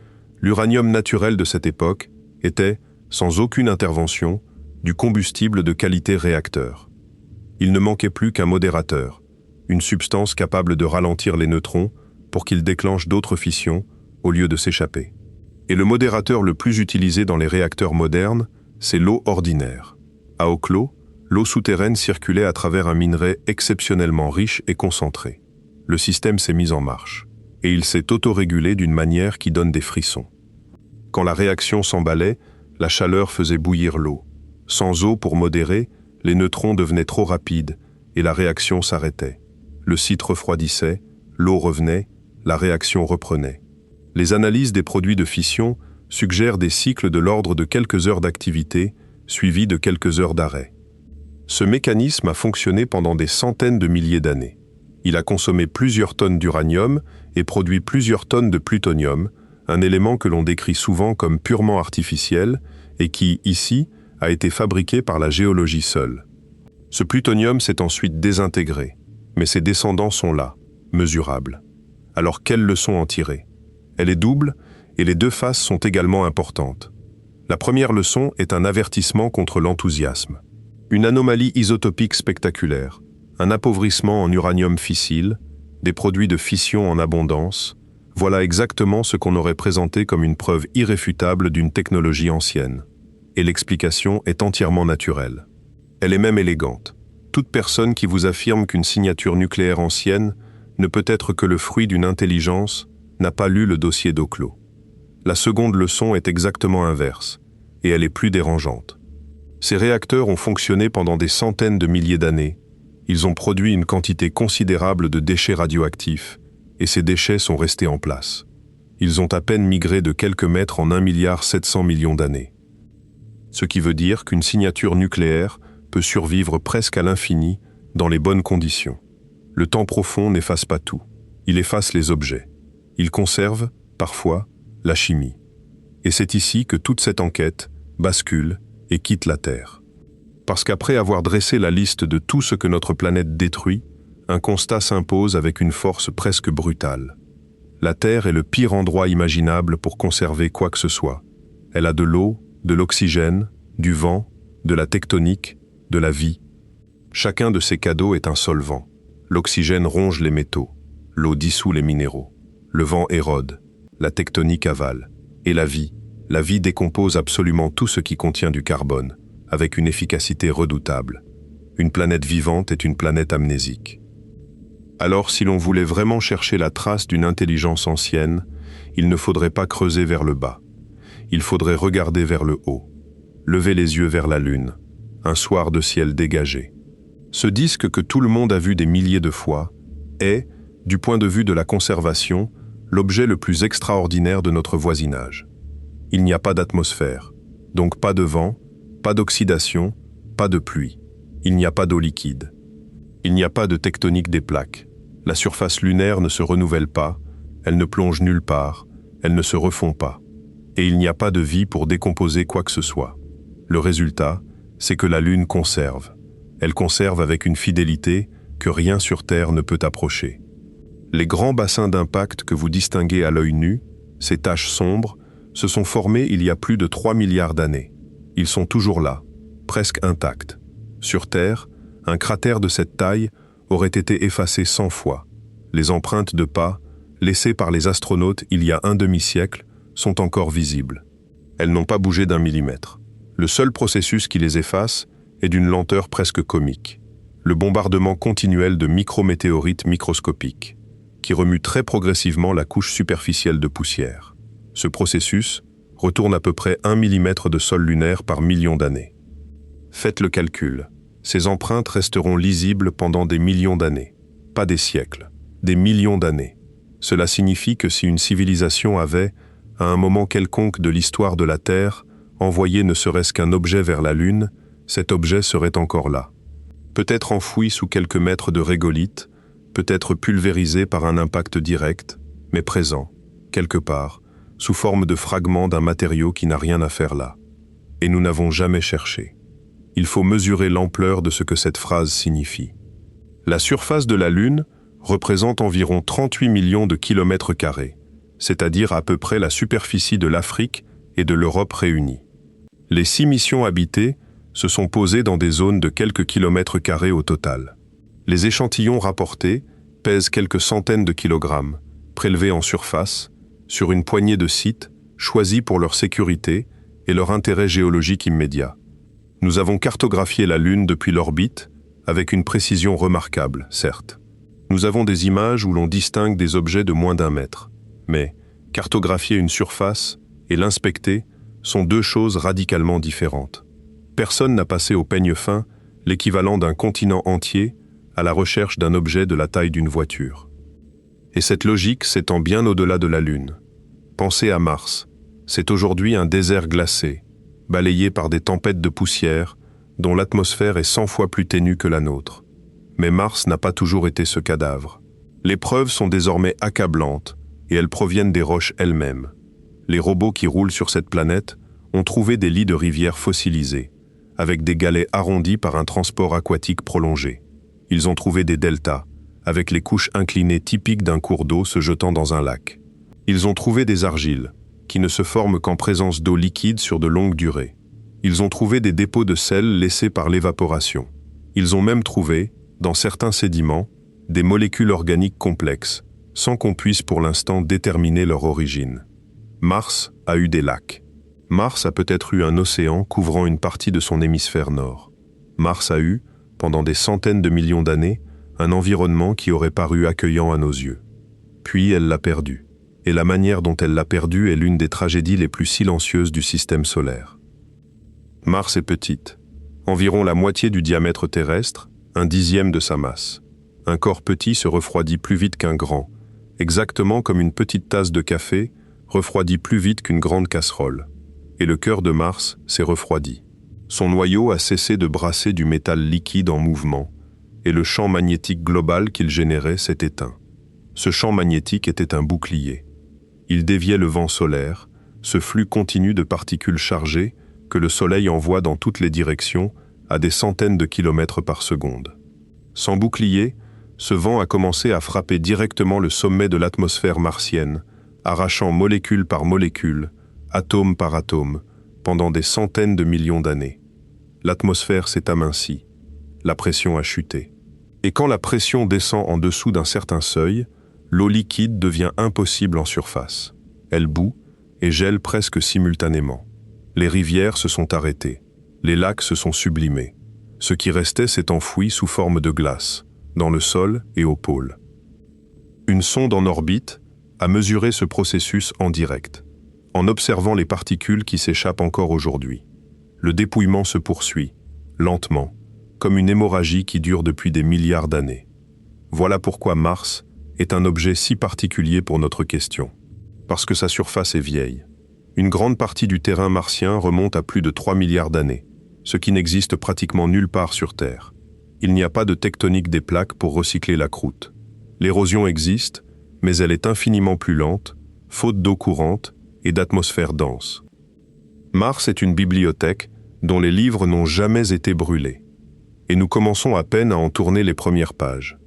l'uranium naturel de cette époque était, sans aucune intervention, du combustible de qualité réacteur. Il ne manquait plus qu'un modérateur, une substance capable de ralentir les neutrons pour qu'ils déclenchent d'autres fissions au lieu de s'échapper. Et le modérateur le plus utilisé dans les réacteurs modernes, c'est l'eau ordinaire. À Oklo, l'eau souterraine circulait à travers un minerai exceptionnellement riche et concentré. Le système s'est mis en marche, et il s'est autorégulé d'une manière qui donne des frissons. Quand la réaction s'emballait, la chaleur faisait bouillir l'eau. Sans eau pour modérer, les neutrons devenaient trop rapides et la réaction s'arrêtait. Le site refroidissait, l'eau revenait, la réaction reprenait. Les analyses des produits de fission suggèrent des cycles de l'ordre de quelques heures d'activité, suivis de quelques heures d'arrêt. Ce mécanisme a fonctionné pendant des centaines de milliers d'années. Il a consommé plusieurs tonnes d'uranium et produit plusieurs tonnes de plutonium, un élément que l'on décrit souvent comme purement artificiel et qui, ici, a été fabriqué par la géologie seule. Ce plutonium s'est ensuite désintégré, mais ses descendants sont là, mesurables. Alors quelle leçon en tirer ? Elle est double, et les deux faces sont également importantes. La première leçon est un avertissement contre l'enthousiasme. Une anomalie isotopique spectaculaire, un appauvrissement en uranium fissile, des produits de fission en abondance, voilà exactement ce qu'on aurait présenté comme une preuve irréfutable d'une technologie ancienne. Et l'explication est entièrement naturelle. Elle est même élégante. Toute personne qui vous affirme qu'une signature nucléaire ancienne ne peut être que le fruit d'une intelligence n'a pas lu le dossier d'Oklo. La seconde leçon est exactement inverse, et elle est plus dérangeante. Ces réacteurs ont fonctionné pendant des centaines de milliers d'années. Ils ont produit une quantité considérable de déchets radioactifs, et ces déchets sont restés en place. Ils ont à peine migré de quelques mètres en 1,7 milliard d'années. Ce qui veut dire qu'une signature nucléaire peut survivre presque à l'infini dans les bonnes conditions. Le temps profond n'efface pas tout. Il efface les objets. Il conserve, parfois, la chimie. Et c'est ici que toute cette enquête bascule et quitte la Terre. Parce qu'après avoir dressé la liste de tout ce que notre planète détruit, un constat s'impose avec une force presque brutale. La Terre est le pire endroit imaginable pour conserver quoi que ce soit. Elle a de l'eau, de l'oxygène, du vent, de la tectonique, de la vie. Chacun de ces cadeaux est un solvant. L'oxygène ronge les métaux, l'eau dissout les minéraux, le vent érode, la tectonique avale. Et la vie décompose absolument tout ce qui contient du carbone, avec une efficacité redoutable. Une planète vivante est une planète amnésique. Alors, si l'on voulait vraiment chercher la trace d'une intelligence ancienne, il ne faudrait pas creuser vers le bas. Il faudrait regarder vers le haut, lever les yeux vers la Lune, un soir de ciel dégagé. Ce disque que tout le monde a vu des milliers de fois est, du point de vue de la conservation, l'objet le plus extraordinaire de notre voisinage. Il n'y a pas d'atmosphère, donc pas de vent, pas d'oxydation, pas de pluie. Il n'y a pas d'eau liquide. Il n'y a pas de tectonique des plaques. La surface lunaire ne se renouvelle pas, elle ne plonge nulle part, elle ne se refond pas. Et il n'y a pas de vie pour décomposer quoi que ce soit. Le résultat, c'est que la Lune conserve. Elle conserve avec une fidélité que rien sur Terre ne peut approcher. Les grands bassins d'impact que vous distinguez à l'œil nu, ces taches sombres, se sont formés il y a plus de 3 milliards d'années. Ils sont toujours là, presque intacts. Sur Terre, un cratère de cette taille aurait été effacé 100 fois. Les empreintes de pas, laissées par les astronautes il y a un demi-siècle, sont encore visibles. Elles n'ont pas bougé d'un millimètre. Le seul processus qui les efface est d'une lenteur presque comique. Le bombardement continuel de micrométéorites microscopiques, qui remuent très progressivement la couche superficielle de poussière. Ce processus retourne à peu près 1 mm de sol lunaire par million d'années. Faites le calcul. Ces empreintes resteront lisibles pendant des millions d'années. Pas des siècles, des millions d'années. Cela signifie que si une civilisation avait, à un moment quelconque de l'histoire de la Terre, envoyé ne serait-ce qu'un objet vers la Lune, cet objet serait encore là. Peut-être enfoui sous quelques mètres de régolithe, peut-être pulvérisé par un impact direct, mais présent, quelque part, sous forme de fragments d'un matériau qui n'a rien à faire là. Et nous n'avons jamais cherché. Il faut mesurer l'ampleur de ce que cette phrase signifie. La surface de la Lune représente environ 38 millions de kilomètres carrés, c'est-à-dire à peu près la superficie de l'Afrique et de l'Europe réunies. Les 6 missions habitées se sont posées dans des zones de quelques kilomètres carrés au total. Les échantillons rapportés pèsent quelques centaines de kilogrammes, prélevés en surface, sur une poignée de sites choisis pour leur sécurité et leur intérêt géologique immédiat. Nous avons cartographié la Lune depuis l'orbite, avec une précision remarquable, certes. Nous avons des images où l'on distingue des objets de moins d'1 mètre. Mais cartographier une surface et l'inspecter sont deux choses radicalement différentes. Personne n'a passé au peigne fin l'équivalent d'un continent entier à la recherche d'un objet de la taille d'une voiture. Et cette logique s'étend bien au-delà de la Lune. Pensez à Mars. C'est aujourd'hui un désert glacé, balayé par des tempêtes de poussière, dont l'atmosphère est 100 fois plus ténue que la nôtre. Mais Mars n'a pas toujours été ce cadavre. Les preuves sont désormais accablantes, et elles proviennent des roches elles-mêmes. Les robots qui roulent sur cette planète ont trouvé des lits de rivières fossilisés, avec des galets arrondis par un transport aquatique prolongé. Ils ont trouvé des deltas, avec les couches inclinées typiques d'un cours d'eau se jetant dans un lac. Ils ont trouvé des argiles, qui ne se forment qu'en présence d'eau liquide sur de longues durées. Ils ont trouvé des dépôts de sel laissés par l'évaporation. Ils ont même trouvé, dans certains sédiments, des molécules organiques complexes, sans qu'on puisse pour l'instant déterminer leur origine. Mars a eu des lacs. Mars a peut-être eu un océan couvrant une partie de son hémisphère nord. Mars a eu, pendant des centaines de millions d'années, un environnement qui aurait paru accueillant à nos yeux. Puis elle l'a perdu. Et la manière dont elle l'a perdu est l'une des tragédies les plus silencieuses du système solaire. Mars est petite, environ la moitié du diamètre terrestre, 1/10 de sa masse. Un corps petit se refroidit plus vite qu'un grand, exactement comme une petite tasse de café refroidit plus vite qu'une grande casserole. Et le cœur de Mars s'est refroidi. Son noyau a cessé de brasser du métal liquide en mouvement, et le champ magnétique global qu'il générait s'est éteint. Ce champ magnétique était un bouclier. Il déviait le vent solaire, ce flux continu de particules chargées que le Soleil envoie dans toutes les directions à des centaines de kilomètres par seconde. Sans bouclier, ce vent a commencé à frapper directement le sommet de l'atmosphère martienne, arrachant molécule par molécule, atome par atome, pendant des centaines de millions d'années. L'atmosphère s'est amincie, la pression a chuté. Et quand la pression descend en dessous d'un certain seuil, l'eau liquide devient impossible en surface. Elle bout et gèle presque simultanément. Les rivières se sont arrêtées, les lacs se sont sublimés. Ce qui restait s'est enfoui sous forme de glace, dans le sol et au pôle. Une sonde en orbite a mesuré ce processus en direct, en observant les particules qui s'échappent encore aujourd'hui. Le dépouillement se poursuit, lentement, comme une hémorragie qui dure depuis des milliards d'années. Voilà pourquoi Mars est un objet si particulier pour notre question. Parce que sa surface est vieille. Une grande partie du terrain martien remonte à plus de 3 milliards d'années, ce qui n'existe pratiquement nulle part sur Terre. Il n'y a pas de tectonique des plaques pour recycler la croûte. L'érosion existe, mais elle est infiniment plus lente, faute d'eau courante et d'atmosphère dense. Mars est une bibliothèque dont les livres n'ont jamais été brûlés. Et nous commençons à peine à en tourner les premières pages.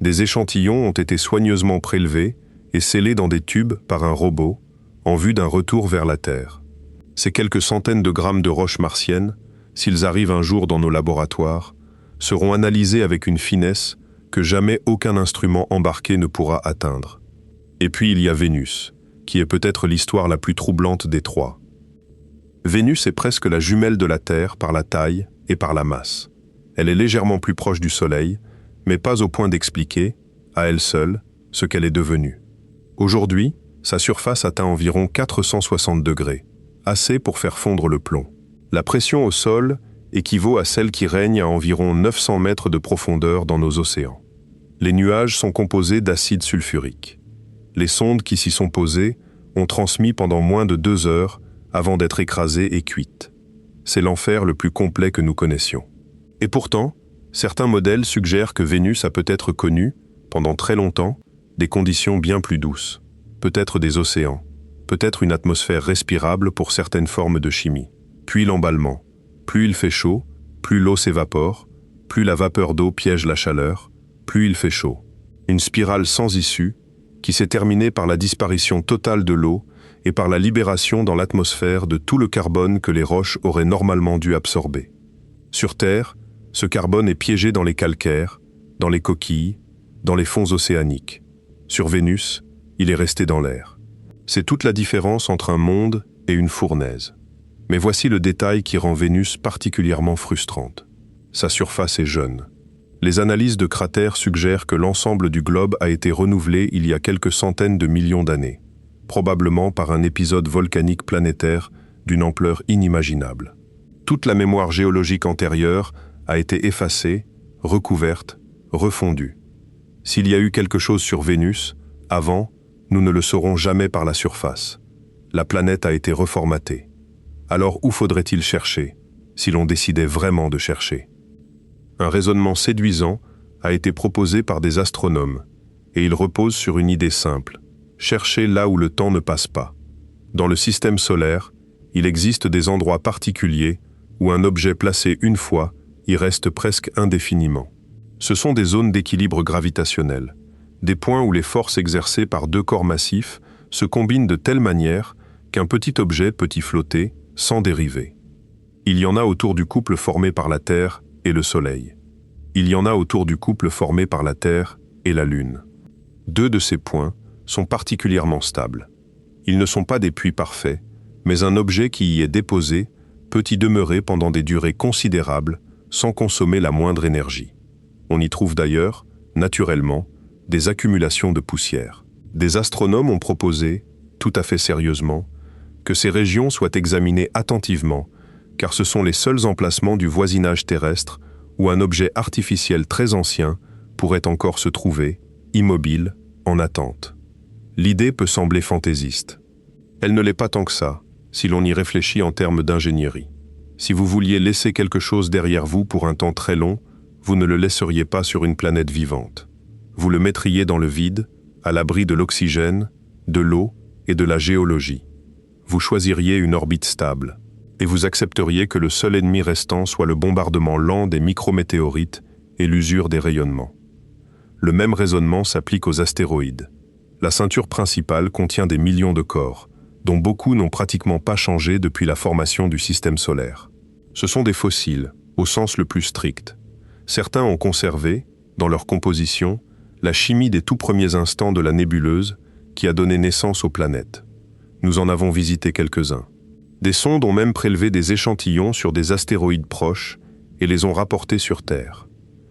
Des échantillons ont été soigneusement prélevés et scellés dans des tubes par un robot, en vue d'un retour vers la Terre. Ces quelques centaines de grammes de roches martiennes, s'ils arrivent un jour dans nos laboratoires, seront analysés avec une finesse que jamais aucun instrument embarqué ne pourra atteindre. Et puis il y a Vénus, qui est peut-être l'histoire la plus troublante des trois. Vénus est presque la jumelle de la Terre par la taille et par la masse. Elle est légèrement plus proche du Soleil, mais pas au point d'expliquer, à elle seule, ce qu'elle est devenue. Aujourd'hui, sa surface atteint environ 460 degrés, assez pour faire fondre le plomb. La pression au sol équivaut à celle qui règne à environ 900 mètres de profondeur dans nos océans. Les nuages sont composés d'acide sulfurique. Les sondes qui s'y sont posées ont transmis pendant moins de 2 heures avant d'être écrasées et cuites. C'est l'enfer le plus complet que nous connaissions. Et pourtant, certains modèles suggèrent que Vénus a peut-être connu, pendant très longtemps, des conditions bien plus douces. Peut-être des océans, peut-être une atmosphère respirable pour certaines formes de chimie. Puis l'emballement. Plus il fait chaud, plus l'eau s'évapore, plus la vapeur d'eau piège la chaleur, plus il fait chaud. Une spirale sans issue, qui s'est terminée par la disparition totale de l'eau et par la libération dans l'atmosphère de tout le carbone que les roches auraient normalement dû absorber. Sur Terre, ce carbone est piégé dans les calcaires, dans les coquilles, dans les fonds océaniques. Sur Vénus, il est resté dans l'air. C'est toute la différence entre un monde et une fournaise. Mais voici le détail qui rend Vénus particulièrement frustrante. Sa surface est jeune. Les analyses de cratères suggèrent que l'ensemble du globe a été renouvelé il y a quelques centaines de millions d'années, probablement par un épisode volcanique planétaire d'une ampleur inimaginable. Toute la mémoire géologique antérieure a été effacée, recouverte, refondue. S'il y a eu quelque chose sur Vénus, avant, nous ne le saurons jamais par la surface. La planète a été reformatée. Alors où faudrait-il chercher, si l'on décidait vraiment de chercher? Un raisonnement séduisant a été proposé par des astronomes, et il repose sur une idée simple: chercher là où le temps ne passe pas. Dans le système solaire, il existe des endroits particuliers où un objet placé une fois y reste presque indéfiniment. Ce sont des zones d'équilibre gravitationnel, des points où les forces exercées par 2 corps massifs se combinent de telle manière qu'un petit objet peut y flotter sans dériver. Il y en a autour du couple formé par la Terre et le Soleil. Il y en a autour du couple formé par la Terre et la Lune. 2 de ces points sont particulièrement stables. Ils ne sont pas des puits parfaits, mais un objet qui y est déposé peut y demeurer pendant des durées considérables sans consommer la moindre énergie. On y trouve d'ailleurs, naturellement, des accumulations de poussière. Des astronomes ont proposé, tout à fait sérieusement, que ces régions soient examinées attentivement, car ce sont les seuls emplacements du voisinage terrestre où un objet artificiel très ancien pourrait encore se trouver, immobile, en attente. L'idée peut sembler fantaisiste. Elle ne l'est pas tant que ça, si l'on y réfléchit en termes d'ingénierie. Si vous vouliez laisser quelque chose derrière vous pour un temps très long, vous ne le laisseriez pas sur une planète vivante. Vous le mettriez dans le vide, à l'abri de l'oxygène, de l'eau et de la géologie. Vous choisiriez une orbite stable, et vous accepteriez que le seul ennemi restant soit le bombardement lent des micrométéorites et l'usure des rayonnements. Le même raisonnement s'applique aux astéroïdes. La ceinture principale contient des millions de corps, dont beaucoup n'ont pratiquement pas changé depuis la formation du système solaire. Ce sont des fossiles, au sens le plus strict. Certains ont conservé, dans leur composition, la chimie des tout premiers instants de la nébuleuse qui a donné naissance aux planètes. Nous en avons visité quelques-uns. Des sondes ont même prélevé des échantillons sur des astéroïdes proches et les ont rapportés sur Terre.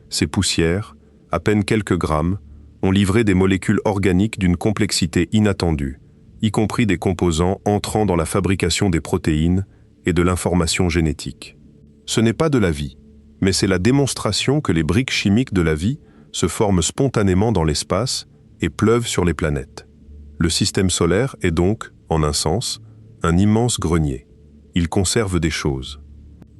Ces poussières, à peine quelques grammes, ont livré des molécules organiques d'une complexité inattendue, y compris des composants entrant dans la fabrication des protéines et de l'information génétique. Ce n'est pas de la vie, mais c'est la démonstration que les briques chimiques de la vie se forment spontanément dans l'espace et pleuvent sur les planètes. Le système solaire est donc, en un sens, un immense grenier. Il conserve des choses.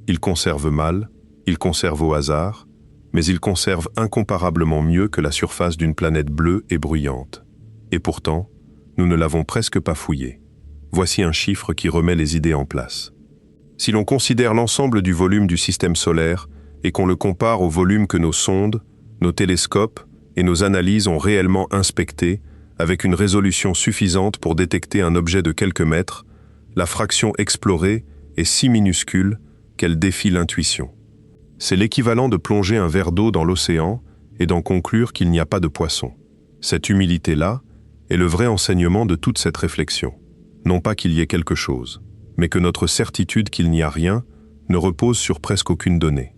Il conserve mal, il conserve au hasard, mais il conserve incomparablement mieux que la surface d'une planète bleue et bruyante. Et pourtant, nous ne l'avons presque pas fouillé. Voici un chiffre qui remet les idées en place. Si l'on considère l'ensemble du volume du système solaire et qu'on le compare au volume que nos sondes, nos télescopes et nos analyses ont réellement inspecté, avec une résolution suffisante pour détecter un objet de quelques mètres, la fraction explorée est si minuscule qu'elle défie l'intuition. C'est l'équivalent de plonger un verre d'eau dans l'océan et d'en conclure qu'il n'y a pas de poisson. Cette humilité-là est le vrai enseignement de toute cette réflexion. Non pas qu'il y ait quelque chose, mais que notre certitude qu'il n'y a rien ne repose sur presque aucune donnée.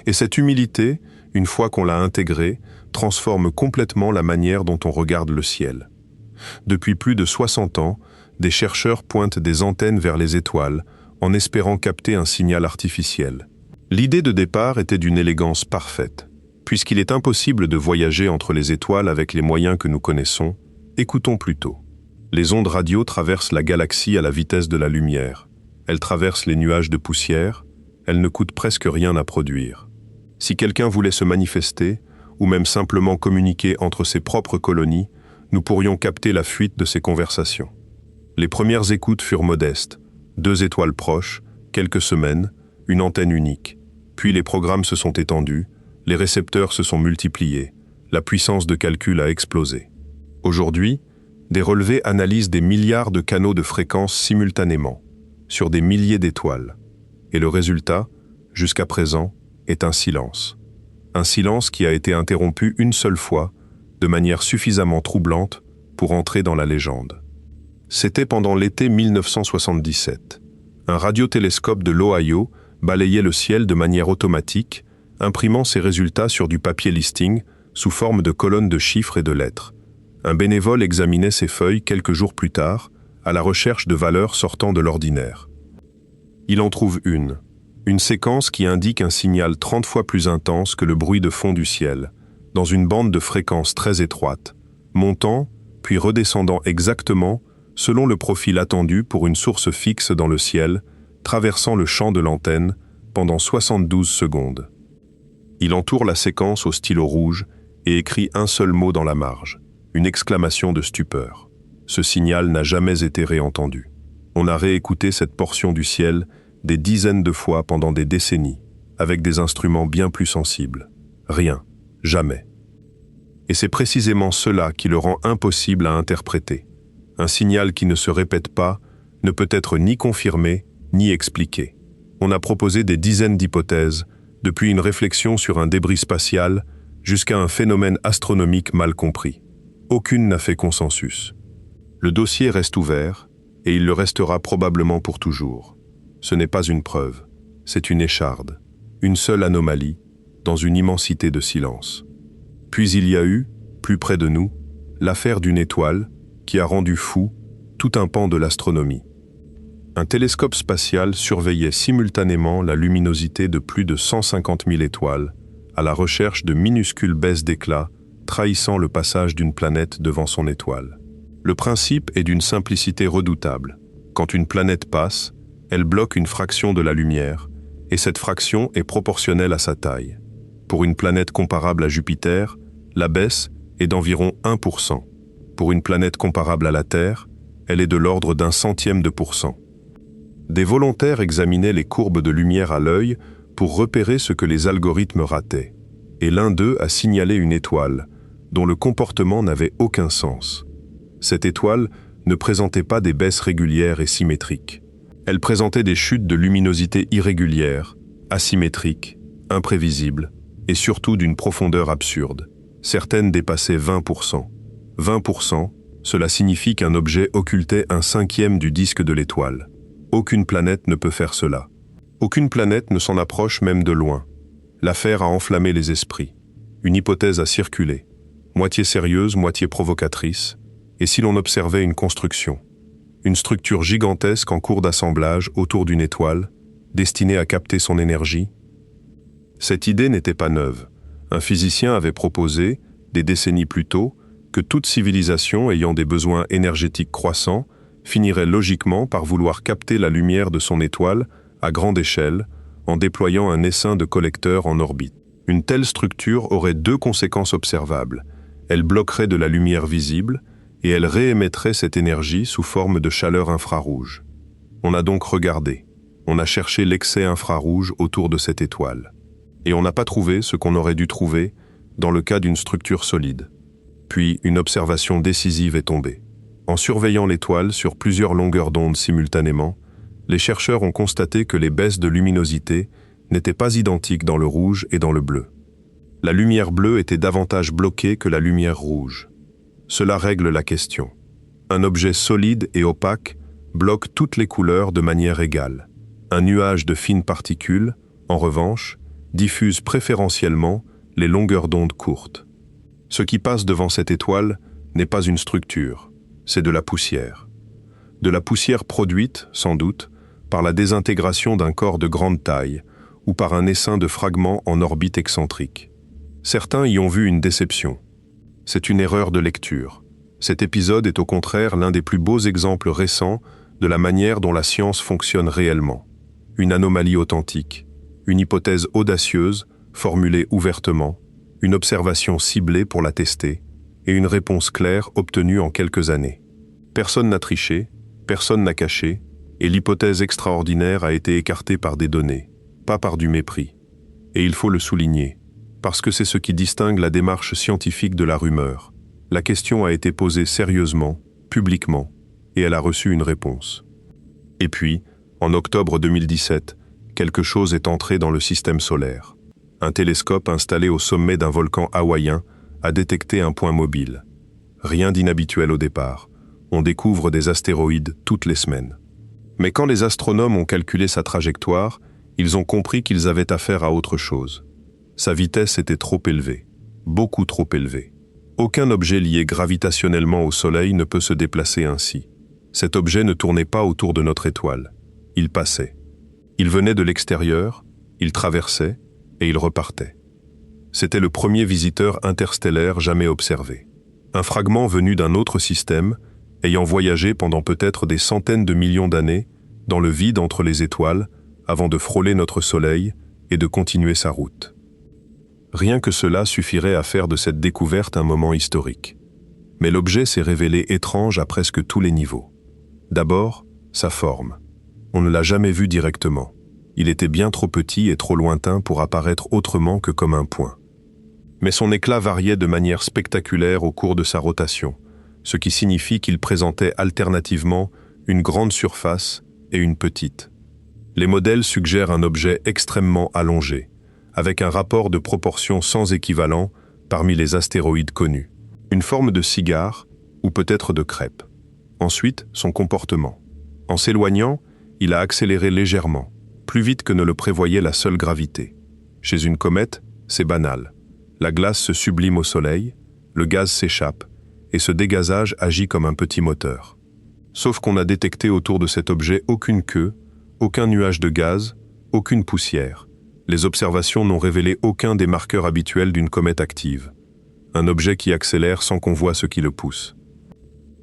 Et cette humilité, une fois qu'on l'a intégrée, transforme complètement la manière dont on regarde le ciel. Depuis plus de 60 ans, des chercheurs pointent des antennes vers les étoiles en espérant capter un signal artificiel. L'idée de départ était d'une élégance parfaite. Puisqu'il est impossible de voyager entre les étoiles avec les moyens que nous connaissons, écoutons plutôt. Les ondes radio traversent la galaxie à la vitesse de la lumière. Elles traversent les nuages de poussière. Elles ne coûtent presque rien à produire. Si quelqu'un voulait se manifester, ou même simplement communiquer entre ses propres colonies, nous pourrions capter la fuite de ces conversations. Les premières écoutes furent modestes. 2 étoiles proches, quelques semaines, une antenne unique. Puis les programmes se sont étendus, les récepteurs se sont multipliés, la puissance de calcul a explosé. Aujourd'hui, des relevés analysent des milliards de canaux de fréquences simultanément, sur des milliers d'étoiles. Et le résultat, jusqu'à présent, est un silence. Un silence qui a été interrompu une seule fois, de manière suffisamment troublante pour entrer dans la légende. C'était pendant l'été 1977. Un radiotélescope de l'Ohio balayait le ciel de manière automatique, imprimant ses résultats sur du papier listing sous forme de colonnes de chiffres et de lettres. Un bénévole examinait ces feuilles quelques jours plus tard, à la recherche de valeurs sortant de l'ordinaire. Il en trouve une séquence qui indique un signal 30 fois plus intense que le bruit de fond du ciel, dans une bande de fréquences très étroite, montant puis redescendant exactement selon le profil attendu pour une source fixe dans le ciel, traversant le champ de l'antenne pendant 72 secondes. Il entoure la séquence au stylo rouge et écrit un seul mot dans la marge, une exclamation de stupeur. Ce signal n'a jamais été réentendu. On a réécouté cette portion du ciel des dizaines de fois pendant des décennies, avec des instruments bien plus sensibles. Rien, jamais. Et c'est précisément cela qui le rend impossible à interpréter. Un signal qui ne se répète pas ne peut être ni confirmé, ni expliqué. On a proposé des dizaines d'hypothèses, depuis une réflexion sur un débris spatial jusqu'à un phénomène astronomique mal compris. Aucune n'a fait consensus. Le dossier reste ouvert, et il le restera probablement pour toujours. Ce n'est pas une preuve, c'est une écharde, une seule anomalie, dans une immensité de silence. Puis il y a eu, plus près de nous, l'affaire d'une étoile qui a rendu fou tout un pan de l'astronomie. Un télescope spatial surveillait simultanément la luminosité de plus de 150 000 étoiles, à la recherche de minuscules baisses d'éclat, trahissant le passage d'une planète devant son étoile. Le principe est d'une simplicité redoutable. Quand une planète passe, elle bloque une fraction de la lumière, et cette fraction est proportionnelle à sa taille. Pour une planète comparable à Jupiter, la baisse est d'environ 1%. Pour une planète comparable à la Terre, elle est de l'ordre d'un centième de %. Des volontaires examinaient les courbes de lumière à l'œil pour repérer ce que les algorithmes rataient. Et l'un d'eux a signalé une étoile, dont le comportement n'avait aucun sens. Cette étoile ne présentait pas des baisses régulières et symétriques. Elle présentait des chutes de luminosité irrégulières, asymétriques, imprévisibles, et surtout d'une profondeur absurde. Certaines dépassaient 20%. 20%, cela signifie qu'un objet occultait un cinquième du disque de l'étoile. Aucune planète ne peut faire cela. Aucune planète ne s'en approche même de loin. L'affaire a enflammé les esprits. Une hypothèse a circulé, moitié sérieuse, moitié provocatrice, et si l'on observait une construction, une structure gigantesque en cours d'assemblage autour d'une étoile, destinée à capter son énergie? Cette idée n'était pas neuve. Un physicien avait proposé, des décennies plus tôt, que toute civilisation ayant des besoins énergétiques croissants finirait logiquement par vouloir capter la lumière de son étoile à grande échelle en déployant un essaim de collecteurs en orbite. Une telle structure aurait deux conséquences observables. Elle bloquerait de la lumière visible et elle réémettrait cette énergie sous forme de chaleur infrarouge. On a donc regardé, on a cherché l'excès infrarouge autour de cette étoile. Et on n'a pas trouvé ce qu'on aurait dû trouver dans le cas d'une structure solide. Puis une observation décisive est tombée. En surveillant l'étoile sur plusieurs longueurs d'onde simultanément, les chercheurs ont constaté que les baisses de luminosité n'étaient pas identiques dans le rouge et dans le bleu. La lumière bleue était davantage bloquée que la lumière rouge. Cela règle la question. Un objet solide et opaque bloque toutes les couleurs de manière égale. Un nuage de fines particules, en revanche, diffuse préférentiellement les longueurs d'onde courtes. Ce qui passe devant cette étoile n'est pas une structure, c'est de la poussière. De la poussière produite, sans doute, par la désintégration d'un corps de grande taille ou par un essaim de fragments en orbite excentrique. Certains y ont vu une déception. C'est une erreur de lecture. Cet épisode est au contraire l'un des plus beaux exemples récents de la manière dont la science fonctionne réellement. Une anomalie authentique, une hypothèse audacieuse, formulée ouvertement, une observation ciblée pour la tester, et une réponse claire obtenue en quelques années. Personne n'a triché, personne n'a caché, et l'hypothèse extraordinaire a été écartée par des données, pas par du mépris. Et il faut le souligner, parce que c'est ce qui distingue la démarche scientifique de la rumeur. La question a été posée sérieusement, publiquement, et elle a reçu une réponse. Et puis, en octobre 2017, quelque chose est entré dans le système solaire. Un télescope installé au sommet d'un volcan hawaïen a détecté un point mobile. Rien d'inhabituel au départ. On découvre des astéroïdes toutes les semaines. Mais quand les astronomes ont calculé sa trajectoire, ils ont compris qu'ils avaient affaire à autre chose. Sa vitesse était trop élevée, beaucoup trop élevée. Aucun objet lié gravitationnellement au Soleil ne peut se déplacer ainsi. Cet objet ne tournait pas autour de notre étoile. Il passait. Il venait de l'extérieur, il traversait et il repartait. C'était le premier visiteur interstellaire jamais observé. Un fragment venu d'un autre système, ayant voyagé pendant peut-être des centaines de millions d'années dans le vide entre les étoiles avant de frôler notre Soleil et de continuer sa route. Rien que cela suffirait à faire de cette découverte un moment historique. Mais l'objet s'est révélé étrange à presque tous les niveaux. D'abord, sa forme. On ne l'a jamais vu directement. Il était bien trop petit et trop lointain pour apparaître autrement que comme un point. Mais son éclat variait de manière spectaculaire au cours de sa rotation, ce qui signifie qu'il présentait alternativement une grande surface et une petite. Les modèles suggèrent un objet extrêmement allongé, avec un rapport de proportion sans équivalent parmi les astéroïdes connus. Une forme de cigare, ou peut-être de crêpe. Ensuite, son comportement. En s'éloignant, il a accéléré légèrement, plus vite que ne le prévoyait la seule gravité. Chez une comète, c'est banal. La glace se sublime au soleil, le gaz s'échappe, et ce dégazage agit comme un petit moteur. Sauf qu'on n'a détecté autour de cet objet aucune queue, aucun nuage de gaz, aucune poussière. Les observations n'ont révélé aucun des marqueurs habituels d'une comète active. Un objet qui accélère sans qu'on voie ce qui le pousse.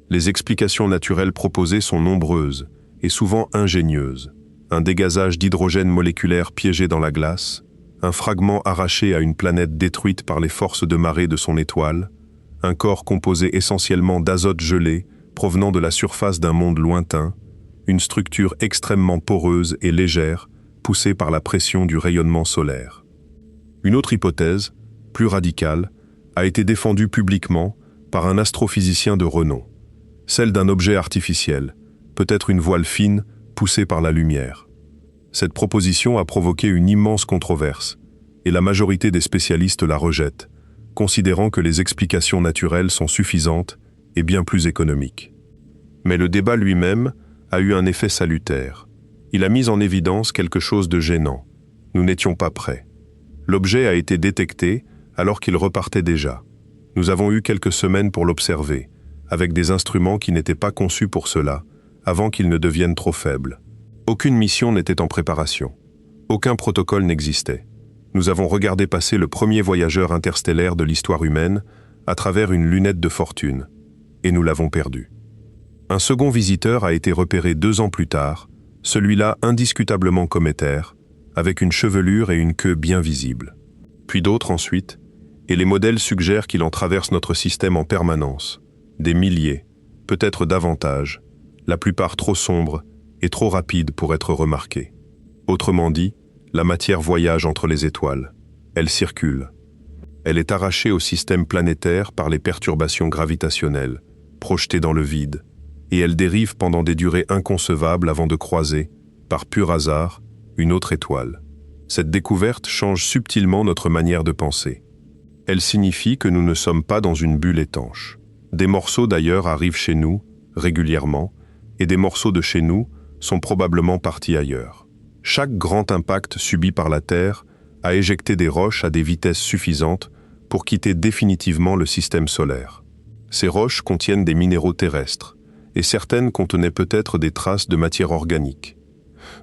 Les explications naturelles proposées sont nombreuses et souvent ingénieuses. Un dégazage d'hydrogène moléculaire piégé dans la glace, un fragment arraché à une planète détruite par les forces de marée de son étoile, un corps composé essentiellement d'azote gelé provenant de la surface d'un monde lointain, une structure extrêmement poreuse et légère, poussée par la pression du rayonnement solaire. Une autre hypothèse, plus radicale, a été défendue publiquement par un astrophysicien de renom, celle d'un objet artificiel, peut-être une voile fine poussée par la lumière. Cette proposition a provoqué une immense controverse, et la majorité des spécialistes la rejettent, considérant que les explications naturelles sont suffisantes et bien plus économiques. Mais le débat lui-même a eu un effet salutaire. Il a mis en évidence quelque chose de gênant. Nous n'étions pas prêts. L'objet a été détecté alors qu'il repartait déjà. Nous avons eu quelques semaines pour l'observer, avec des instruments qui n'étaient pas conçus pour cela, avant qu'ils ne deviennent trop faibles. Aucune mission n'était en préparation. Aucun protocole n'existait. Nous avons regardé passer le premier voyageur interstellaire de l'histoire humaine à travers une lunette de fortune, et nous l'avons perdu. Un second visiteur a été repéré 2 ans plus tard, celui-là indiscutablement cométaire, avec une chevelure et une queue bien visibles. Puis d'autres ensuite, et les modèles suggèrent qu'il en traverse notre système en permanence. Des milliers, peut-être davantage, la plupart trop sombres et trop rapides pour être remarqués. Autrement dit, la matière voyage entre les étoiles. Elle circule. Elle est arrachée au système planétaire par les perturbations gravitationnelles, projetée dans le vide, et elle dérive pendant des durées inconcevables avant de croiser, par pur hasard, une autre étoile. Cette découverte change subtilement notre manière de penser. Elle signifie que nous ne sommes pas dans une bulle étanche. Des morceaux d'ailleurs arrivent chez nous, régulièrement, et des morceaux de chez nous sont probablement partis ailleurs. Chaque grand impact subi par la Terre a éjecté des roches à des vitesses suffisantes pour quitter définitivement le système solaire. Ces roches contiennent des minéraux terrestres, et certaines contenaient peut-être des traces de matière organique.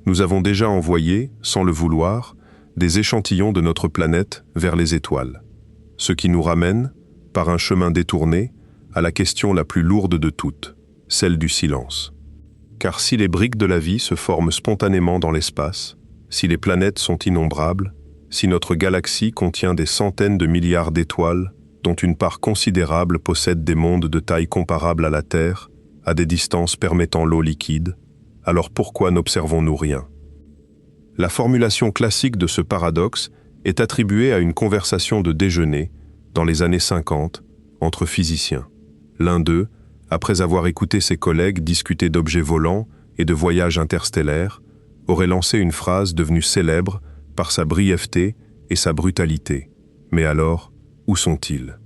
Nous avons déjà envoyé, sans le vouloir, des échantillons de notre planète vers les étoiles. Ce qui nous ramène, par un chemin détourné, à la question la plus lourde de toutes, celle du silence. Car si les briques de la vie se forment spontanément dans l'espace, si les planètes sont innombrables, si notre galaxie contient des centaines de milliards d'étoiles, dont une part considérable possède des mondes de taille comparable à la Terre, à des distances permettant l'eau liquide, alors pourquoi n'observons-nous rien? La formulation classique de ce paradoxe est attribuée à une conversation de déjeuner, dans les années 50, entre physiciens. L'un d'eux, après avoir écouté ses collègues discuter d'objets volants et de voyages interstellaires, aurait lancé une phrase devenue célèbre par sa brièveté et sa brutalité. Mais alors, où sont-ils?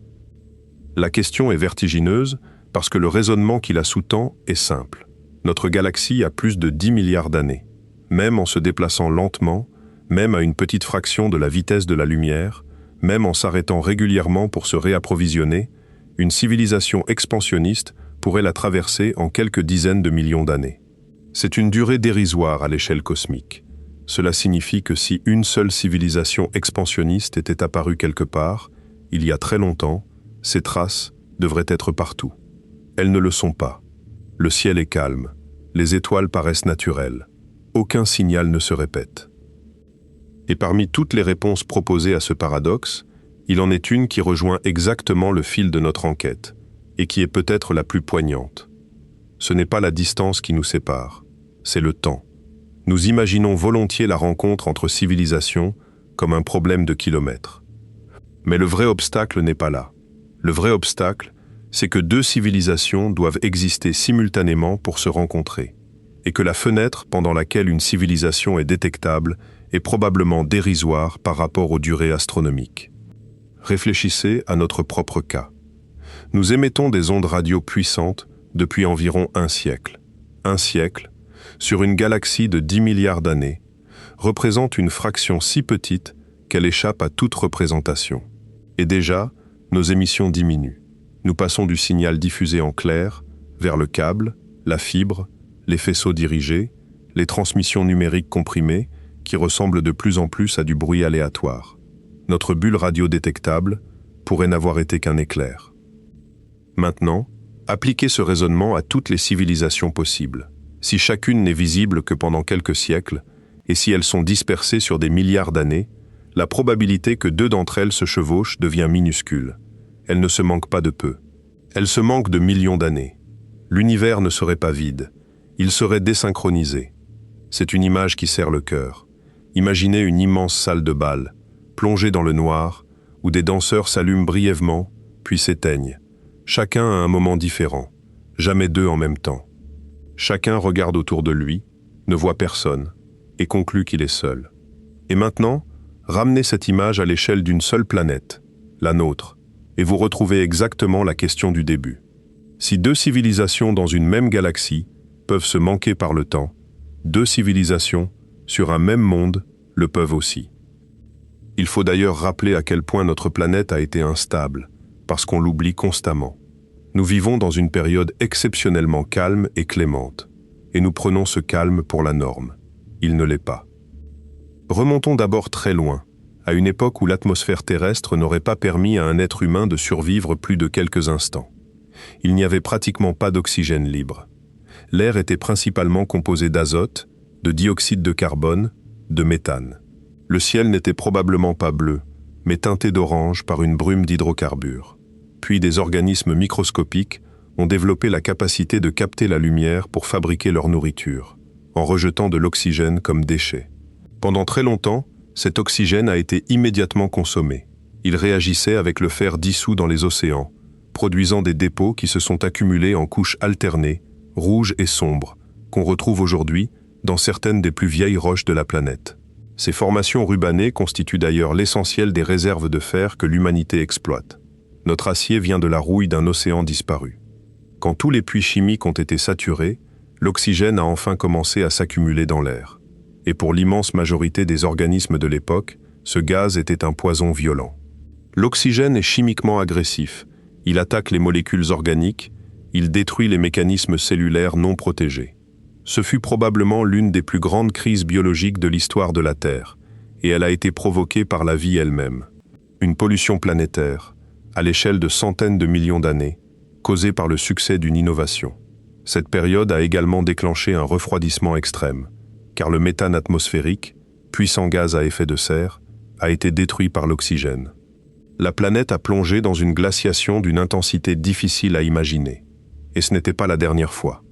La question est vertigineuse parce que le raisonnement qui la sous-tend est simple. Notre galaxie a plus de 10 milliards d'années. Même en se déplaçant lentement, même à une petite fraction de la vitesse de la lumière, même en s'arrêtant régulièrement pour se réapprovisionner, une civilisation expansionniste pourrait la traverser en quelques dizaines de millions d'années. C'est une durée dérisoire à l'échelle cosmique. Cela signifie que si une seule civilisation expansionniste était apparue quelque part, il y a très longtemps, ces traces devraient être partout. Elles ne le sont pas. Le ciel est calme, les étoiles paraissent naturelles, aucun signal ne se répète. Et parmi toutes les réponses proposées à ce paradoxe, il en est une qui rejoint exactement le fil de notre enquête, et qui est peut-être la plus poignante. Ce n'est pas la distance qui nous sépare, c'est le temps. Nous imaginons volontiers la rencontre entre civilisations comme un problème de kilomètres. Mais le vrai obstacle n'est pas là. Le vrai obstacle, c'est que 2 civilisations doivent exister simultanément pour se rencontrer, et que la fenêtre pendant laquelle une civilisation est détectable est probablement dérisoire par rapport aux durées astronomiques. Réfléchissez à notre propre cas. Nous émettons des ondes radio puissantes depuis environ 1 siècle. 1 siècle, sur une galaxie de 10 milliards d'années, représente une fraction si petite qu'elle échappe à toute représentation. Et déjà, nos émissions diminuent. Nous passons du signal diffusé en clair vers le câble, la fibre, les faisceaux dirigés, les transmissions numériques comprimées qui ressemblent de plus en plus à du bruit aléatoire. Notre bulle radio-détectable pourrait n'avoir été qu'un éclair. Maintenant, appliquez ce raisonnement à toutes les civilisations possibles. Si chacune n'est visible que pendant quelques siècles, et si elles sont dispersées sur des milliards d'années, la probabilité que deux d'entre elles se chevauchent devient minuscule. Elles ne se manquent pas de peu. Elles se manquent de millions d'années. L'univers ne serait pas vide, il serait désynchronisé. C'est une image qui serre le cœur. Imaginez une immense salle de bal, plongée dans le noir, où des danseurs s'allument brièvement, puis s'éteignent. Chacun à un moment différent, jamais deux en même temps. Chacun regarde autour de lui, ne voit personne, et conclut qu'il est seul. Et maintenant, ramenez cette image à l'échelle d'une seule planète, la nôtre, et vous retrouvez exactement la question du début. Si deux civilisations dans une même galaxie peuvent se manquer par le temps, deux civilisations, sur un même monde, le peuvent aussi. Il faut d'ailleurs rappeler à quel point notre planète a été instable, parce qu'on l'oublie constamment. Nous vivons dans une période exceptionnellement calme et clémente, et nous prenons ce calme pour la norme. Il ne l'est pas. Remontons d'abord très loin, à une époque où l'atmosphère terrestre n'aurait pas permis à un être humain de survivre plus de quelques instants. Il n'y avait pratiquement pas d'oxygène libre. L'air était principalement composé d'azote, de dioxyde de carbone, de méthane. Le ciel n'était probablement pas bleu, mais teinté d'orange par une brume d'hydrocarbures. Puis des organismes microscopiques ont développé la capacité de capter la lumière pour fabriquer leur nourriture, en rejetant de l'oxygène comme déchet. Pendant très longtemps, cet oxygène a été immédiatement consommé. Il réagissait avec le fer dissous dans les océans, produisant des dépôts qui se sont accumulés en couches alternées, rouges et sombres, qu'on retrouve aujourd'hui dans certaines des plus vieilles roches de la planète. Ces formations rubanées constituent d'ailleurs l'essentiel des réserves de fer que l'humanité exploite. Notre acier vient de la rouille d'un océan disparu. Quand tous les puits chimiques ont été saturés, l'oxygène a enfin commencé à s'accumuler dans l'air. Et pour l'immense majorité des organismes de l'époque, ce gaz était un poison violent. L'oxygène est chimiquement agressif. Il attaque les molécules organiques, il détruit les mécanismes cellulaires non protégés. Ce fut probablement l'une des plus grandes crises biologiques de l'histoire de la Terre, et elle a été provoquée par la vie elle-même. Une pollution planétaire, à l'échelle de centaines de millions d'années, causée par le succès d'une innovation. Cette période a également déclenché un refroidissement extrême, car le méthane atmosphérique, puissant gaz à effet de serre, a été détruit par l'oxygène. La planète a plongé dans une glaciation d'une intensité difficile à imaginer. Et ce n'était pas la dernière fois.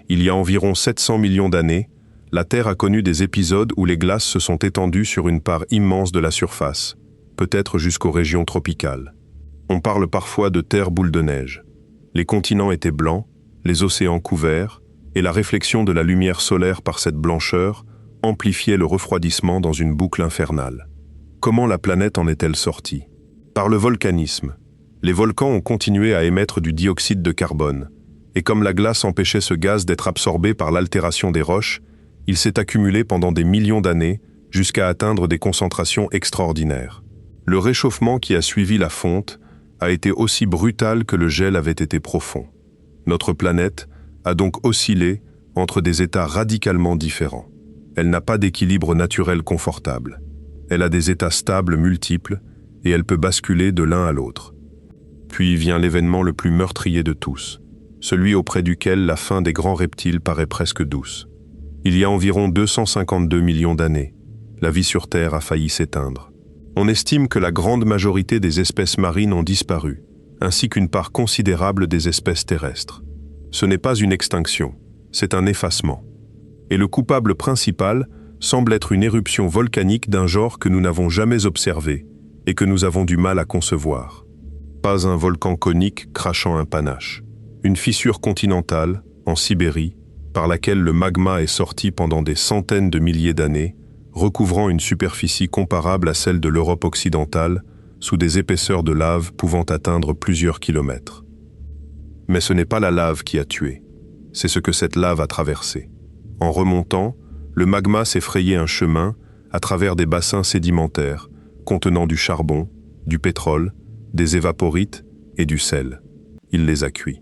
Il y a environ 700 millions d'années, la Terre a connu des épisodes où les glaces se sont étendues sur une part immense de la surface, peut-être jusqu'aux régions tropicales. On parle parfois de terre boule de neige. Les continents étaient blancs, les océans couverts, et la réflexion de la lumière solaire par cette blancheur amplifiait le refroidissement dans une boucle infernale. Comment la planète en est-elle sortie? Par le volcanisme. Les volcans ont continué à émettre du dioxyde de carbone, et comme la glace empêchait ce gaz d'être absorbé par l'altération des roches, il s'est accumulé pendant des millions d'années jusqu'à atteindre des concentrations extraordinaires. Le réchauffement qui a suivi la fonte a été aussi brutal que le gel avait été profond. Notre planète a donc oscillé entre des états radicalement différents. Elle n'a pas d'équilibre naturel confortable. Elle a des états stables multiples et elle peut basculer de l'un à l'autre. Puis vient l'événement le plus meurtrier de tous, celui auprès duquel la fin des grands reptiles paraît presque douce. Il y a environ 252 millions d'années, la vie sur Terre a failli s'éteindre. On estime que la grande majorité des espèces marines ont disparu, ainsi qu'une part considérable des espèces terrestres. Ce n'est pas une extinction, c'est un effacement. Et le coupable principal semble être une éruption volcanique d'un genre que nous n'avons jamais observé et que nous avons du mal à concevoir. Pas un volcan conique crachant un panache. Une fissure continentale, en Sibérie, par laquelle le magma est sorti pendant des centaines de milliers d'années, recouvrant une superficie comparable à celle de l'Europe occidentale, sous des épaisseurs de lave pouvant atteindre plusieurs kilomètres. Mais ce n'est pas la lave qui a tué, c'est ce que cette lave a traversé. En remontant, le magma s'est frayé un chemin à travers des bassins sédimentaires contenant du charbon, du pétrole, des évaporites et du sel. Il les a cuits.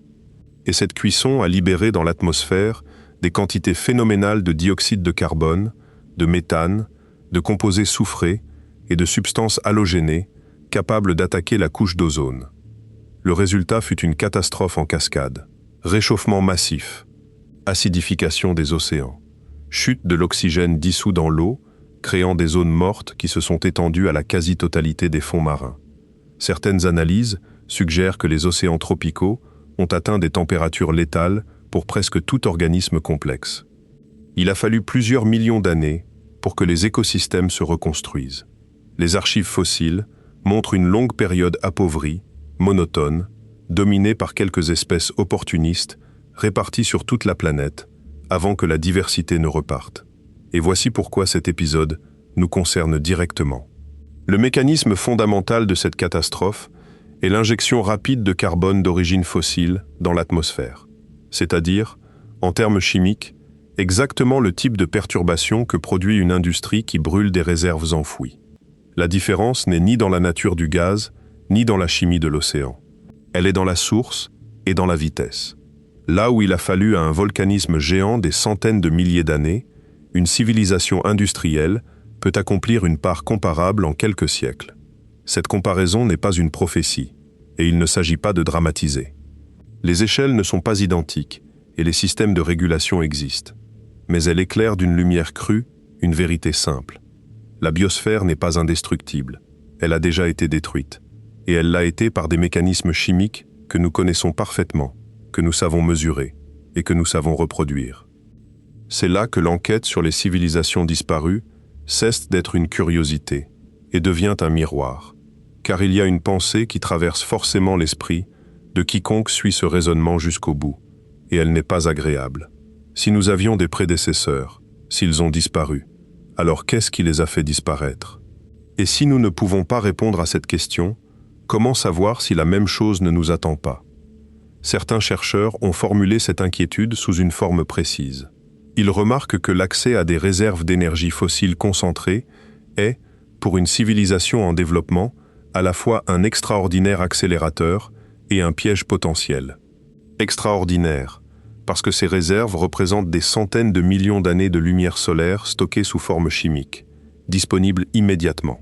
Et cette cuisson a libéré dans l'atmosphère des quantités phénoménales de dioxyde de carbone, de méthane, de composés soufrés et de substances halogénées capables d'attaquer la couche d'ozone. Le résultat fut une catastrophe en cascade. Réchauffement massif, acidification des océans, chute de l'oxygène dissous dans l'eau, créant des zones mortes qui se sont étendues à la quasi-totalité des fonds marins. Certaines analyses suggèrent que les océans tropicaux ont atteint des températures létales pour presque tout organisme complexe. Il a fallu plusieurs millions d'années pour que les écosystèmes se reconstruisent. Les archives fossiles montrent une longue période appauvrie, monotone, dominée par quelques espèces opportunistes réparties sur toute la planète, avant que la diversité ne reparte. Et voici pourquoi cet épisode nous concerne directement. Le mécanisme fondamental de cette catastrophe est l'injection rapide de carbone d'origine fossile dans l'atmosphère, c'est-à-dire, en termes chimiques, exactement le type de perturbation que produit une industrie qui brûle des réserves enfouies. La différence n'est ni dans la nature du gaz, ni dans la chimie de l'océan. Elle est dans la source et dans la vitesse. Là où il a fallu à un volcanisme géant des centaines de milliers d'années, une civilisation industrielle peut accomplir une part comparable en quelques siècles. Cette comparaison n'est pas une prophétie, et il ne s'agit pas de dramatiser. Les échelles ne sont pas identiques, et les systèmes de régulation existent. Mais elle éclaire d'une lumière crue une vérité simple. La biosphère n'est pas indestructible, elle a déjà été détruite, et elle l'a été par des mécanismes chimiques que nous connaissons parfaitement, que nous savons mesurer, et que nous savons reproduire. C'est là que l'enquête sur les civilisations disparues cesse d'être une curiosité et devient un miroir, car il y a une pensée qui traverse forcément l'esprit de quiconque suit ce raisonnement jusqu'au bout, et elle n'est pas agréable. Si nous avions des prédécesseurs, s'ils ont disparu, alors qu'est-ce qui les a fait disparaître? Et si nous ne pouvons pas répondre à cette question, comment savoir si la même chose ne nous attend pas? Certains chercheurs ont formulé cette inquiétude sous une forme précise. Ils remarquent que l'accès à des réserves d'énergie fossile concentrées est, pour une civilisation en développement, à la fois un extraordinaire accélérateur et un piège potentiel. Extraordinaire, parce que ces réserves représentent des centaines de millions d'années de lumière solaire stockées sous forme chimique, disponibles immédiatement.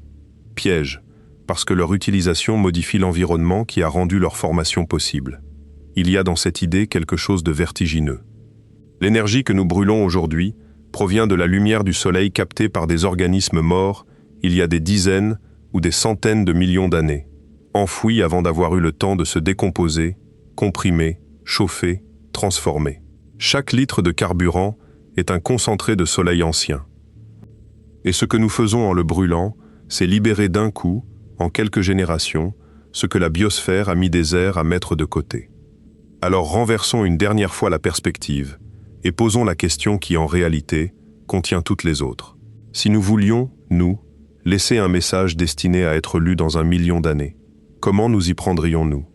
Piège, parce que leur utilisation modifie l'environnement qui a rendu leur formation possible. Il y a dans cette idée quelque chose de vertigineux. L'énergie que nous brûlons aujourd'hui provient de la lumière du soleil captée par des organismes morts il y a des dizaines ou des centaines de millions d'années, enfouis avant d'avoir eu le temps de se décomposer, comprimer, chauffer, transformer. Chaque litre de carburant est un concentré de soleil ancien. Et ce que nous faisons en le brûlant, c'est libérer d'un coup, en quelques générations, ce que la biosphère a mis des airs à mettre de côté. Alors renversons une dernière fois la perspective et posons la question qui, en réalité, contient toutes les autres. Si nous voulions, nous, laisser un message destiné à être lu dans 1 million d'années, comment nous y prendrions-nous?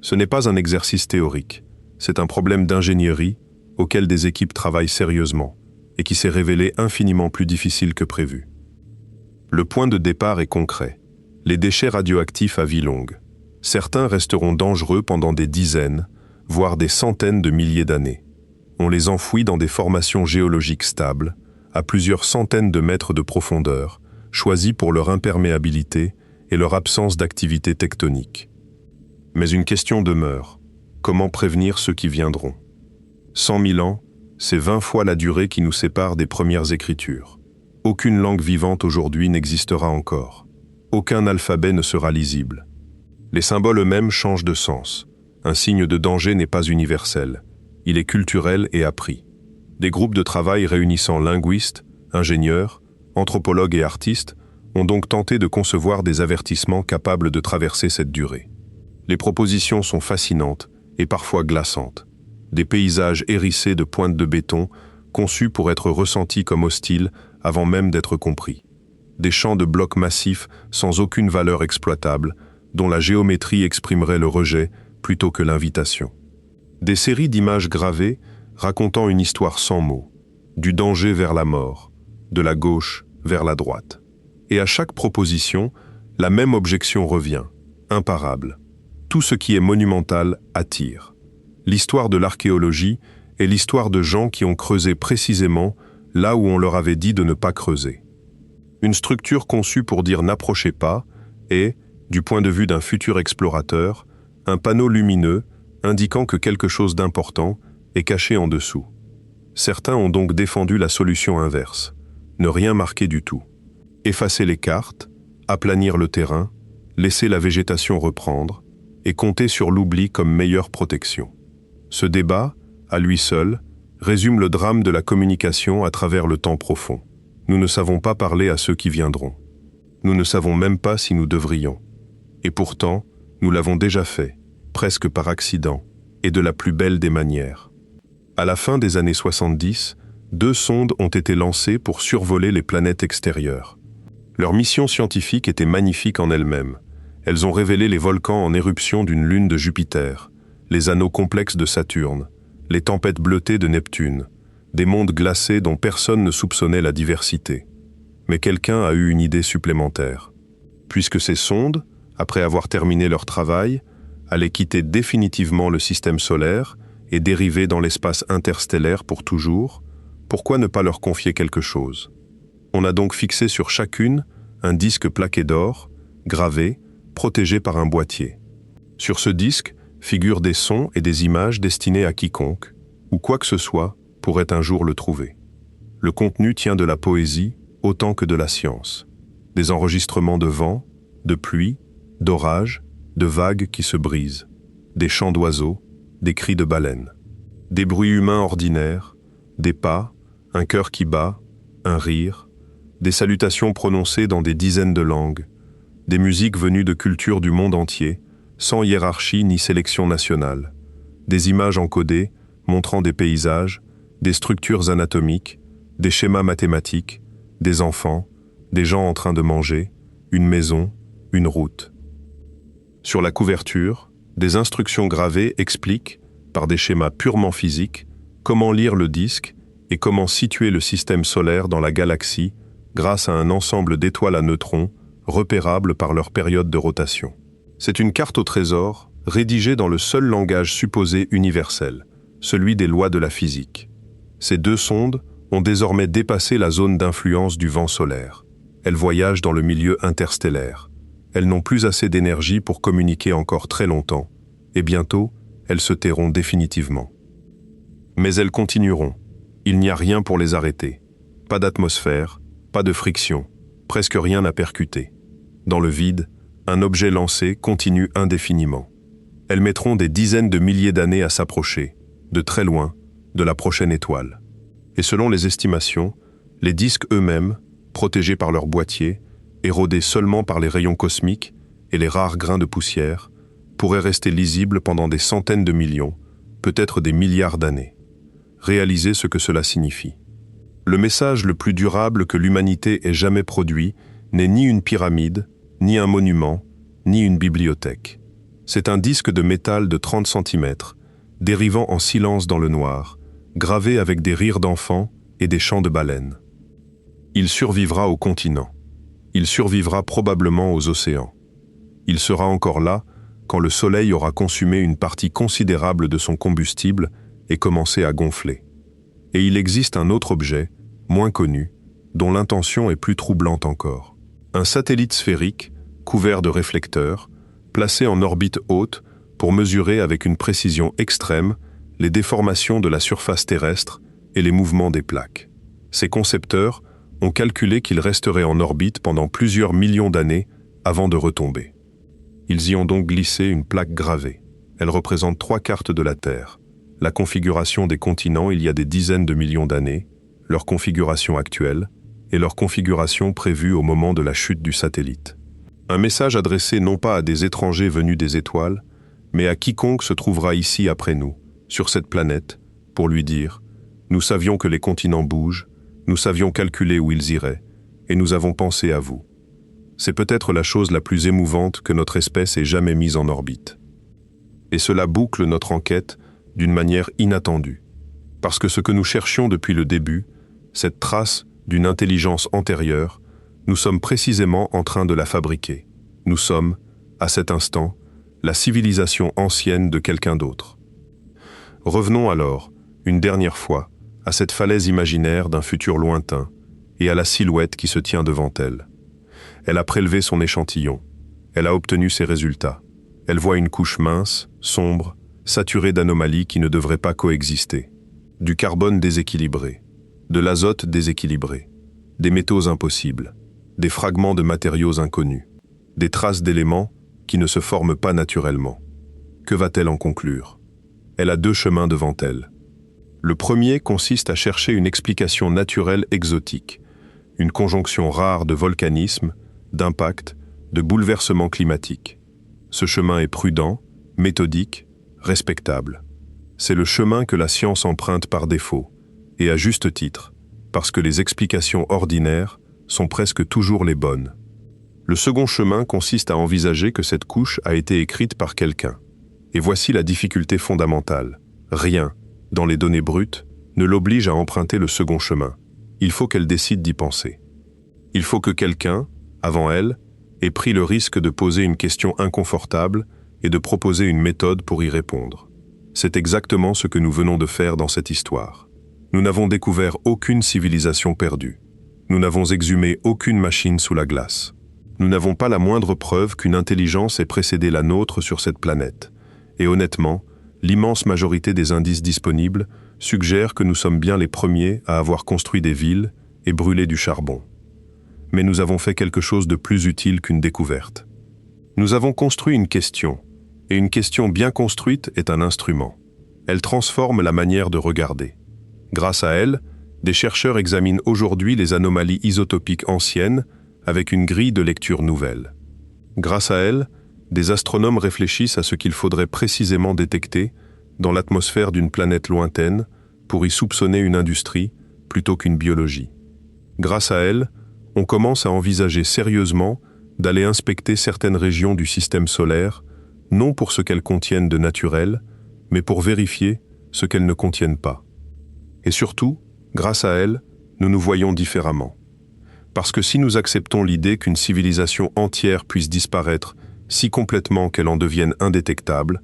Ce n'est pas un exercice théorique, c'est un problème d'ingénierie auquel des équipes travaillent sérieusement et qui s'est révélé infiniment plus difficile que prévu. Le point de départ est concret. Les déchets radioactifs à vie longue. Certains resteront dangereux pendant des dizaines, voire des centaines de milliers d'années. On les enfouit dans des formations géologiques stables, à plusieurs centaines de mètres de profondeur, choisies pour leur imperméabilité et leur absence d'activité tectonique. Mais une question demeure. Comment prévenir ceux qui viendront? 100 000 ans, c'est 20 fois la durée qui nous sépare des premières écritures. Aucune langue vivante aujourd'hui n'existera encore. Aucun alphabet ne sera lisible. Les symboles eux-mêmes changent de sens. Un signe de danger n'est pas universel. Il est culturel et appris. Des groupes de travail réunissant linguistes, ingénieurs, anthropologues et artistes ont donc tenté de concevoir des avertissements capables de traverser cette durée. Les propositions sont fascinantes et parfois glaçantes. Des paysages hérissés de pointes de béton, conçus pour être ressentis comme hostiles avant même d'être compris. Des champs de blocs massifs sans aucune valeur exploitable, dont la géométrie exprimerait le rejet plutôt que l'invitation. Des séries d'images gravées racontant une histoire sans mots, du danger vers la mort, de la gauche vers la droite. Et à chaque proposition, la même objection revient, imparable. Tout ce qui est monumental attire. L'histoire de l'archéologie est l'histoire de gens qui ont creusé précisément là où on leur avait dit de ne pas creuser. Une structure conçue pour dire « n'approchez pas » est, du point de vue d'un futur explorateur, un panneau lumineux indiquant que quelque chose d'important est caché en dessous. Certains ont donc défendu la solution inverse, ne rien marquer du tout. effacer les cartes, aplanir le terrain, laisser la végétation reprendre et compter sur l'oubli comme meilleure protection. Ce débat, à lui seul, résume le drame de la communication à travers le temps profond. Nous ne savons pas parler à ceux qui viendront. Nous ne savons même pas si nous devrions. Et pourtant, nous l'avons déjà fait, presque par accident, et de la plus belle des manières. À la fin des années 70, 2 sondes ont été lancées pour survoler les planètes extérieures. Leur mission scientifique était magnifique en elle-même. Elles ont révélé les volcans en éruption d'une lune de Jupiter, les anneaux complexes de Saturne, les tempêtes bleutées de Neptune, des mondes glacés dont personne ne soupçonnait la diversité. Mais quelqu'un a eu une idée supplémentaire. Puisque ces sondes, après avoir terminé leur travail, allaient quitter définitivement le système solaire et dériver dans l'espace interstellaire pour toujours, pourquoi ne pas leur confier quelque chose? On a donc fixé sur chacune un disque plaqué d'or, gravé, protégé par un boîtier. Sur ce disque figurent des sons et des images destinés à quiconque, ou quoi que ce soit, pourrait un jour le trouver. Le contenu tient de la poésie autant que de la science. Des enregistrements de vent, de pluie, d'orage, de vagues qui se brisent, des chants d'oiseaux, des cris de baleines, des bruits humains ordinaires, des pas, un cœur qui bat, un rire, des salutations prononcées dans des dizaines de langues, des musiques venues de cultures du monde entier, sans hiérarchie ni sélection nationale, des images encodées montrant des paysages, des structures anatomiques, des schémas mathématiques, des enfants, des gens en train de manger, une maison, une route. Sur la couverture, des instructions gravées expliquent, par des schémas purement physiques, comment lire le disque et comment situer le système solaire dans la galaxie grâce à un ensemble d'étoiles à neutrons repérables par leur période de rotation. C'est une carte au trésor rédigée dans le seul langage supposé universel, celui des lois de la physique. Ces 2 sondes ont désormais dépassé la zone d'influence du vent solaire. Elles voyagent dans le milieu interstellaire. Elles n'ont plus assez d'énergie pour communiquer encore très longtemps, et bientôt, elles se tairont définitivement. Mais elles continueront. Il n'y a rien pour les arrêter. Pas d'atmosphère, pas de friction, presque rien à percuter. Dans le vide, un objet lancé continue indéfiniment. Elles mettront des dizaines de milliers d'années à s'approcher, de très loin, de la prochaine étoile. Et selon les estimations, les disques eux-mêmes, protégés par leur boîtier, érodés seulement par les rayons cosmiques et les rares grains de poussière, pourraient rester lisibles pendant des centaines de millions, peut-être des milliards d'années. Réalisez ce que cela signifie. Le message le plus durable que l'humanité ait jamais produit n'est ni une pyramide, ni un monument, ni une bibliothèque. C'est un disque de métal de 30 cm, dérivant en silence dans le noir, gravé avec des rires d'enfants et des chants de baleines. Il survivra aux continents. Il survivra probablement aux océans. Il sera encore là quand le Soleil aura consumé une partie considérable de son combustible et commencé à gonfler. Et il existe un autre objet, moins connu, dont l'intention est plus troublante encore. Un satellite sphérique, couvert de réflecteurs, placé en orbite haute pour mesurer avec une précision extrême les déformations de la surface terrestre et les mouvements des plaques. Ses concepteurs ont calculé qu'il resterait en orbite pendant plusieurs millions d'années avant de retomber. Ils y ont donc glissé une plaque gravée. Elle représente 3 cartes de la Terre. La configuration des continents il y a des dizaines de millions d'années, leur configuration actuelle et leur configuration prévue au moment de la chute du satellite. Un message adressé non pas à des étrangers venus des étoiles, mais à quiconque se trouvera ici après nous, sur cette planète, pour lui dire « Nous savions que les continents bougent, nous savions calculer où ils iraient, et nous avons pensé à vous. » C'est peut-être la chose la plus émouvante que notre espèce ait jamais mise en orbite. Et cela boucle notre enquête d'une manière inattendue. Parce que ce que nous cherchions depuis le début, cette trace d'une intelligence antérieure, nous sommes précisément en train de la fabriquer. Nous sommes, à cet instant, la civilisation ancienne de quelqu'un d'autre. Revenons alors, une dernière fois, à cette falaise imaginaire d'un futur lointain et à la silhouette qui se tient devant elle. Elle a prélevé son échantillon. Elle a obtenu ses résultats. Elle voit une couche mince, sombre, saturée d'anomalies qui ne devraient pas coexister. Du carbone déséquilibré, de l'azote déséquilibré, des métaux impossibles, des fragments de matériaux inconnus, des traces d'éléments qui ne se forment pas naturellement. Que va-t-elle en conclure? Elle a deux chemins devant elle. Le premier consiste à chercher une explication naturelle exotique, une conjonction rare de volcanisme, d'impact, de bouleversement climatique. Ce chemin est prudent, méthodique, respectable. C'est le chemin que la science emprunte par défaut, et à juste titre, parce que les explications ordinaires sont presque toujours les bonnes. Le second chemin consiste à envisager que cette couche a été écrite par quelqu'un. Et voici la difficulté fondamentale. Rien, dans les données brutes, ne l'oblige à emprunter le second chemin. Il faut qu'elle décide d'y penser. Il faut que quelqu'un, avant elle, ait pris le risque de poser une question inconfortable et de proposer une méthode pour y répondre. C'est exactement ce que nous venons de faire dans cette histoire. Nous n'avons découvert aucune civilisation perdue. Nous n'avons exhumé aucune machine sous la glace. Nous n'avons pas la moindre preuve qu'une intelligence ait précédé la nôtre sur cette planète. Et honnêtement, l'immense majorité des indices disponibles suggèrent que nous sommes bien les premiers à avoir construit des villes et brûlé du charbon. Mais nous avons fait quelque chose de plus utile qu'une découverte. Nous avons construit une question, et une question bien construite est un instrument. Elle transforme la manière de regarder. Grâce à elle, des chercheurs examinent aujourd'hui les anomalies isotopiques anciennes avec une grille de lecture nouvelle. Grâce à elle, des astronomes réfléchissent à ce qu'il faudrait précisément détecter dans l'atmosphère d'une planète lointaine pour y soupçonner une industrie plutôt qu'une biologie. Grâce à elle, on commence à envisager sérieusement d'aller inspecter certaines régions du système solaire, non pour ce qu'elles contiennent de naturel, mais pour vérifier ce qu'elles ne contiennent pas. Et surtout, grâce à elle, nous nous voyons différemment. Parce que si nous acceptons l'idée qu'une civilisation entière puisse disparaître si complètement qu'elle en devienne indétectable,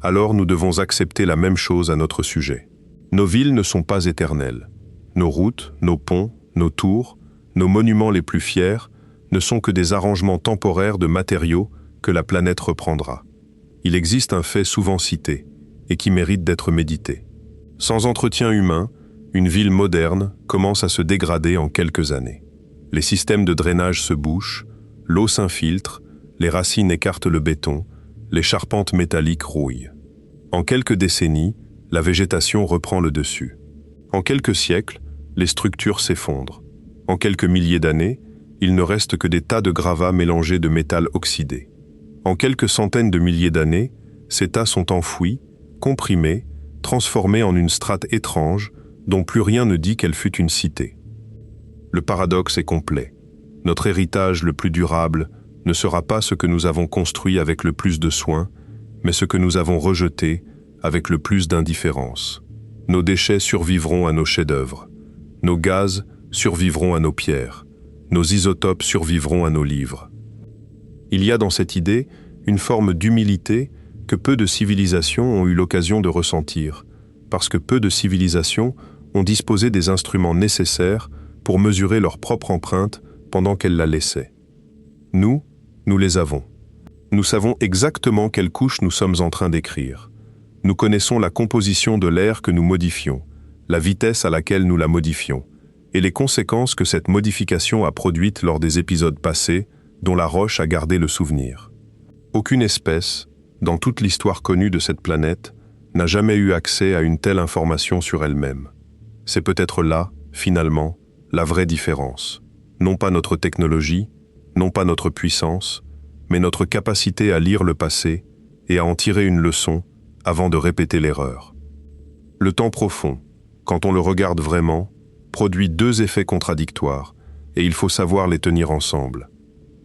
alors nous devons accepter la même chose à notre sujet. Nos villes ne sont pas éternelles. Nos routes, nos ponts, nos tours, nos monuments les plus fiers ne sont que des arrangements temporaires de matériaux que la planète reprendra. Il existe un fait souvent cité et qui mérite d'être médité. Sans entretien humain, une ville moderne commence à se dégrader en quelques années. Les systèmes de drainage se bouchent, l'eau s'infiltre, les racines écartent le béton, les charpentes métalliques rouillent. En quelques décennies, la végétation reprend le dessus. En quelques siècles, les structures s'effondrent. En quelques milliers d'années, il ne reste que des tas de gravats mélangés de métal oxydé. En quelques centaines de milliers d'années, ces tas sont enfouis, comprimés, transformés en une strate étrange dont plus rien ne dit qu'elle fut une cité. Le paradoxe est complet. Notre héritage le plus durable ne sera pas ce que nous avons construit avec le plus de soin, mais ce que nous avons rejeté avec le plus d'indifférence. Nos déchets survivront à nos chefs-d'œuvre. Nos gaz survivront à nos pierres. Nos isotopes survivront à nos livres. Il y a dans cette idée une forme d'humilité que peu de civilisations ont eu l'occasion de ressentir, parce que peu de civilisations ont disposé des instruments nécessaires pour mesurer leur propre empreinte pendant qu'elles la laissaient. Nous les avons. Nous savons exactement quelle couche nous sommes en train d'écrire. Nous connaissons la composition de l'air que nous modifions, la vitesse à laquelle nous la modifions, et les conséquences que cette modification a produites lors des épisodes passés, dont la roche a gardé le souvenir. Aucune espèce, dans toute l'histoire connue de cette planète, n'a jamais eu accès à une telle information sur elle-même. C'est peut-être là, finalement, la vraie différence. Non pas notre technologie, non pas notre puissance, mais notre capacité à lire le passé et à en tirer une leçon avant de répéter l'erreur. Le temps profond, quand on le regarde vraiment, produit deux effets contradictoires, et il faut savoir les tenir ensemble.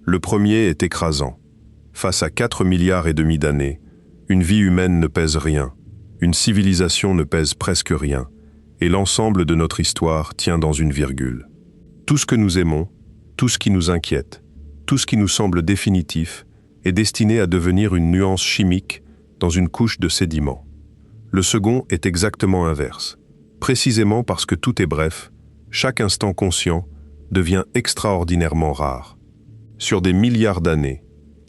Le premier est écrasant. Face à 4,5 milliards d'années, une vie humaine ne pèse rien, une civilisation ne pèse presque rien, et l'ensemble de notre histoire tient dans une virgule. Tout ce que nous aimons, tout ce qui nous inquiète, tout ce qui nous semble définitif, est destiné à devenir une nuance chimique dans une couche de sédiments. Le second est exactement inverse. Précisément parce que tout est bref, chaque instant conscient devient extraordinairement rare. Sur des milliards d'années,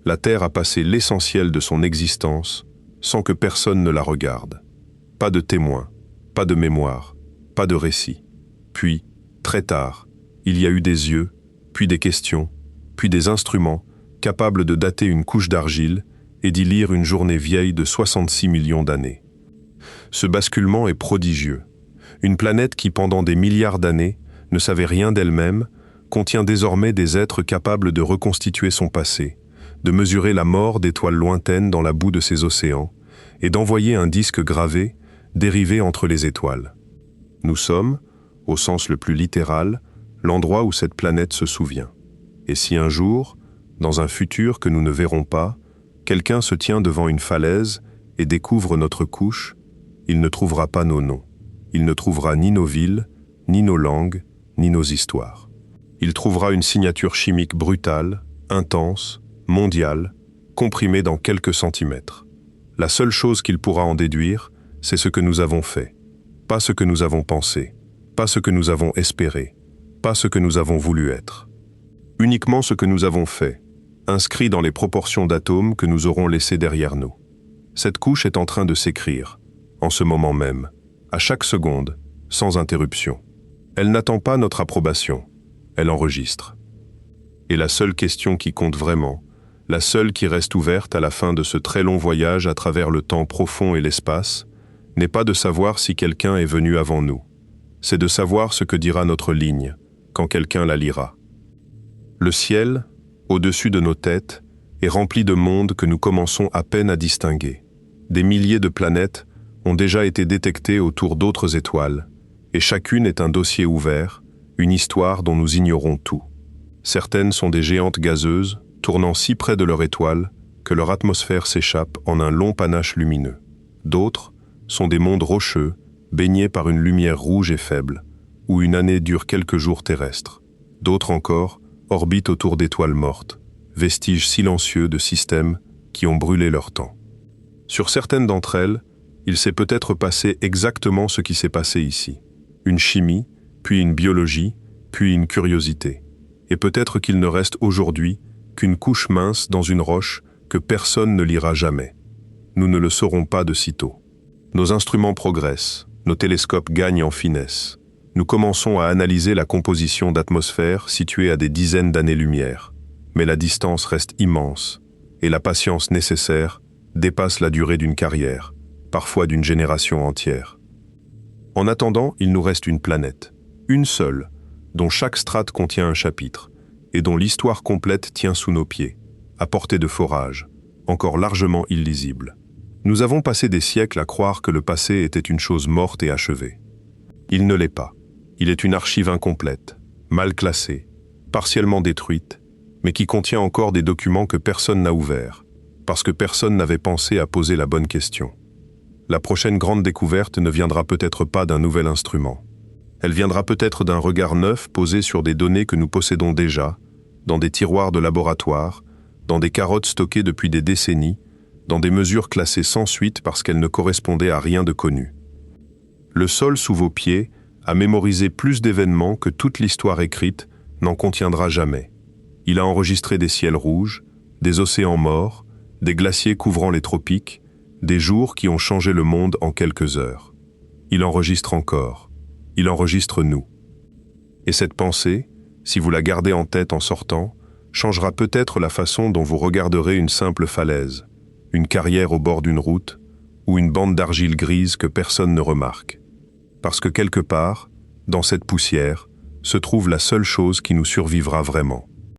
la Terre a passé l'essentiel de son existence sans que personne ne la regarde. Pas de témoin, pas de mémoire, pas de récit. Puis, très tard, il y a eu des yeux, puis des questions, puis des instruments capables de dater une couche d'argile et d'y lire une journée vieille de 66 millions d'années. Ce basculement est prodigieux. Une planète qui, pendant des milliards d'années, ne savait rien d'elle-même, contient désormais des êtres capables de reconstituer son passé, de mesurer la mort d'étoiles lointaines dans la boue de ses océans, et d'envoyer un disque gravé, dérivé entre les étoiles. Nous sommes, au sens le plus littéral, l'endroit où cette planète se souvient. Et si un jour, dans un futur que nous ne verrons pas, quelqu'un se tient devant une falaise et découvre notre couche, il ne trouvera pas nos noms. Il ne trouvera ni nos villes, ni nos langues, ni nos histoires. Il trouvera une signature chimique brutale, intense, mondiale, comprimée dans quelques centimètres. La seule chose qu'il pourra en déduire, c'est ce que nous avons fait. Pas ce que nous avons pensé, pas ce que nous avons espéré, pas ce que nous avons voulu être. Uniquement ce que nous avons fait, inscrit dans les proportions d'atomes que nous aurons laissés derrière nous. Cette couche est en train de s'écrire, en ce moment même, à chaque seconde, sans interruption. Elle n'attend pas notre approbation, elle enregistre. Et la seule question qui compte vraiment, la seule qui reste ouverte à la fin de ce très long voyage à travers le temps profond et l'espace, n'est pas de savoir si quelqu'un est venu avant nous. C'est de savoir ce que dira notre ligne, quand quelqu'un la lira. Le ciel, au-dessus de nos têtes, est rempli de mondes que nous commençons à peine à distinguer. Des milliers de planètes ont déjà été détectées autour d'autres étoiles, et chacune est un dossier ouvert, une histoire dont nous ignorons tout. Certaines sont des géantes gazeuses, tournant si près de leur étoile que leur atmosphère s'échappe en un long panache lumineux. D'autres sont des mondes rocheux, baignés par une lumière rouge et faible, où une année dure quelques jours terrestres. D'autres encore orbitent autour d'étoiles mortes, vestiges silencieux de systèmes qui ont brûlé leur temps. Sur certaines d'entre elles, il s'est peut-être passé exactement ce qui s'est passé ici. Une chimie, puis une biologie, puis une curiosité. Et peut-être qu'il ne reste aujourd'hui qu'une couche mince dans une roche que personne ne lira jamais. Nous ne le saurons pas de sitôt. Nos instruments progressent, nos télescopes gagnent en finesse. Nous commençons à analyser la composition d'atmosphères situées à des dizaines d'années-lumière. Mais la distance reste immense, et la patience nécessaire dépasse la durée d'une carrière, parfois d'une génération entière. En attendant, il nous reste une planète, une seule, dont chaque strate contient un chapitre, et dont l'histoire complète tient sous nos pieds, à portée de forage, encore largement illisible. Nous avons passé des siècles à croire que le passé était une chose morte et achevée. Il ne l'est pas. Il est une archive incomplète, mal classée, partiellement détruite, mais qui contient encore des documents que personne n'a ouverts, parce que personne n'avait pensé à poser la bonne question. La prochaine grande découverte ne viendra peut-être pas d'un nouvel instrument. Elle viendra peut-être d'un regard neuf posé sur des données que nous possédons déjà, dans des tiroirs de laboratoire, dans des carottes stockées depuis des décennies, dans des mesures classées sans suite parce qu'elles ne correspondaient à rien de connu. Le sol sous vos pieds a mémorisé plus d'événements que toute l'histoire écrite n'en contiendra jamais. Il a enregistré des ciels rouges, des océans morts, des glaciers couvrant les tropiques, des jours qui ont changé le monde en quelques heures. Il enregistre encore. Il enregistre nous. Et cette pensée, si vous la gardez en tête en sortant, changera peut-être la façon dont vous regarderez une simple falaise, une carrière au bord d'une route ou une bande d'argile grise que personne ne remarque. Parce que quelque part, dans cette poussière, se trouve la seule chose qui nous survivra vraiment.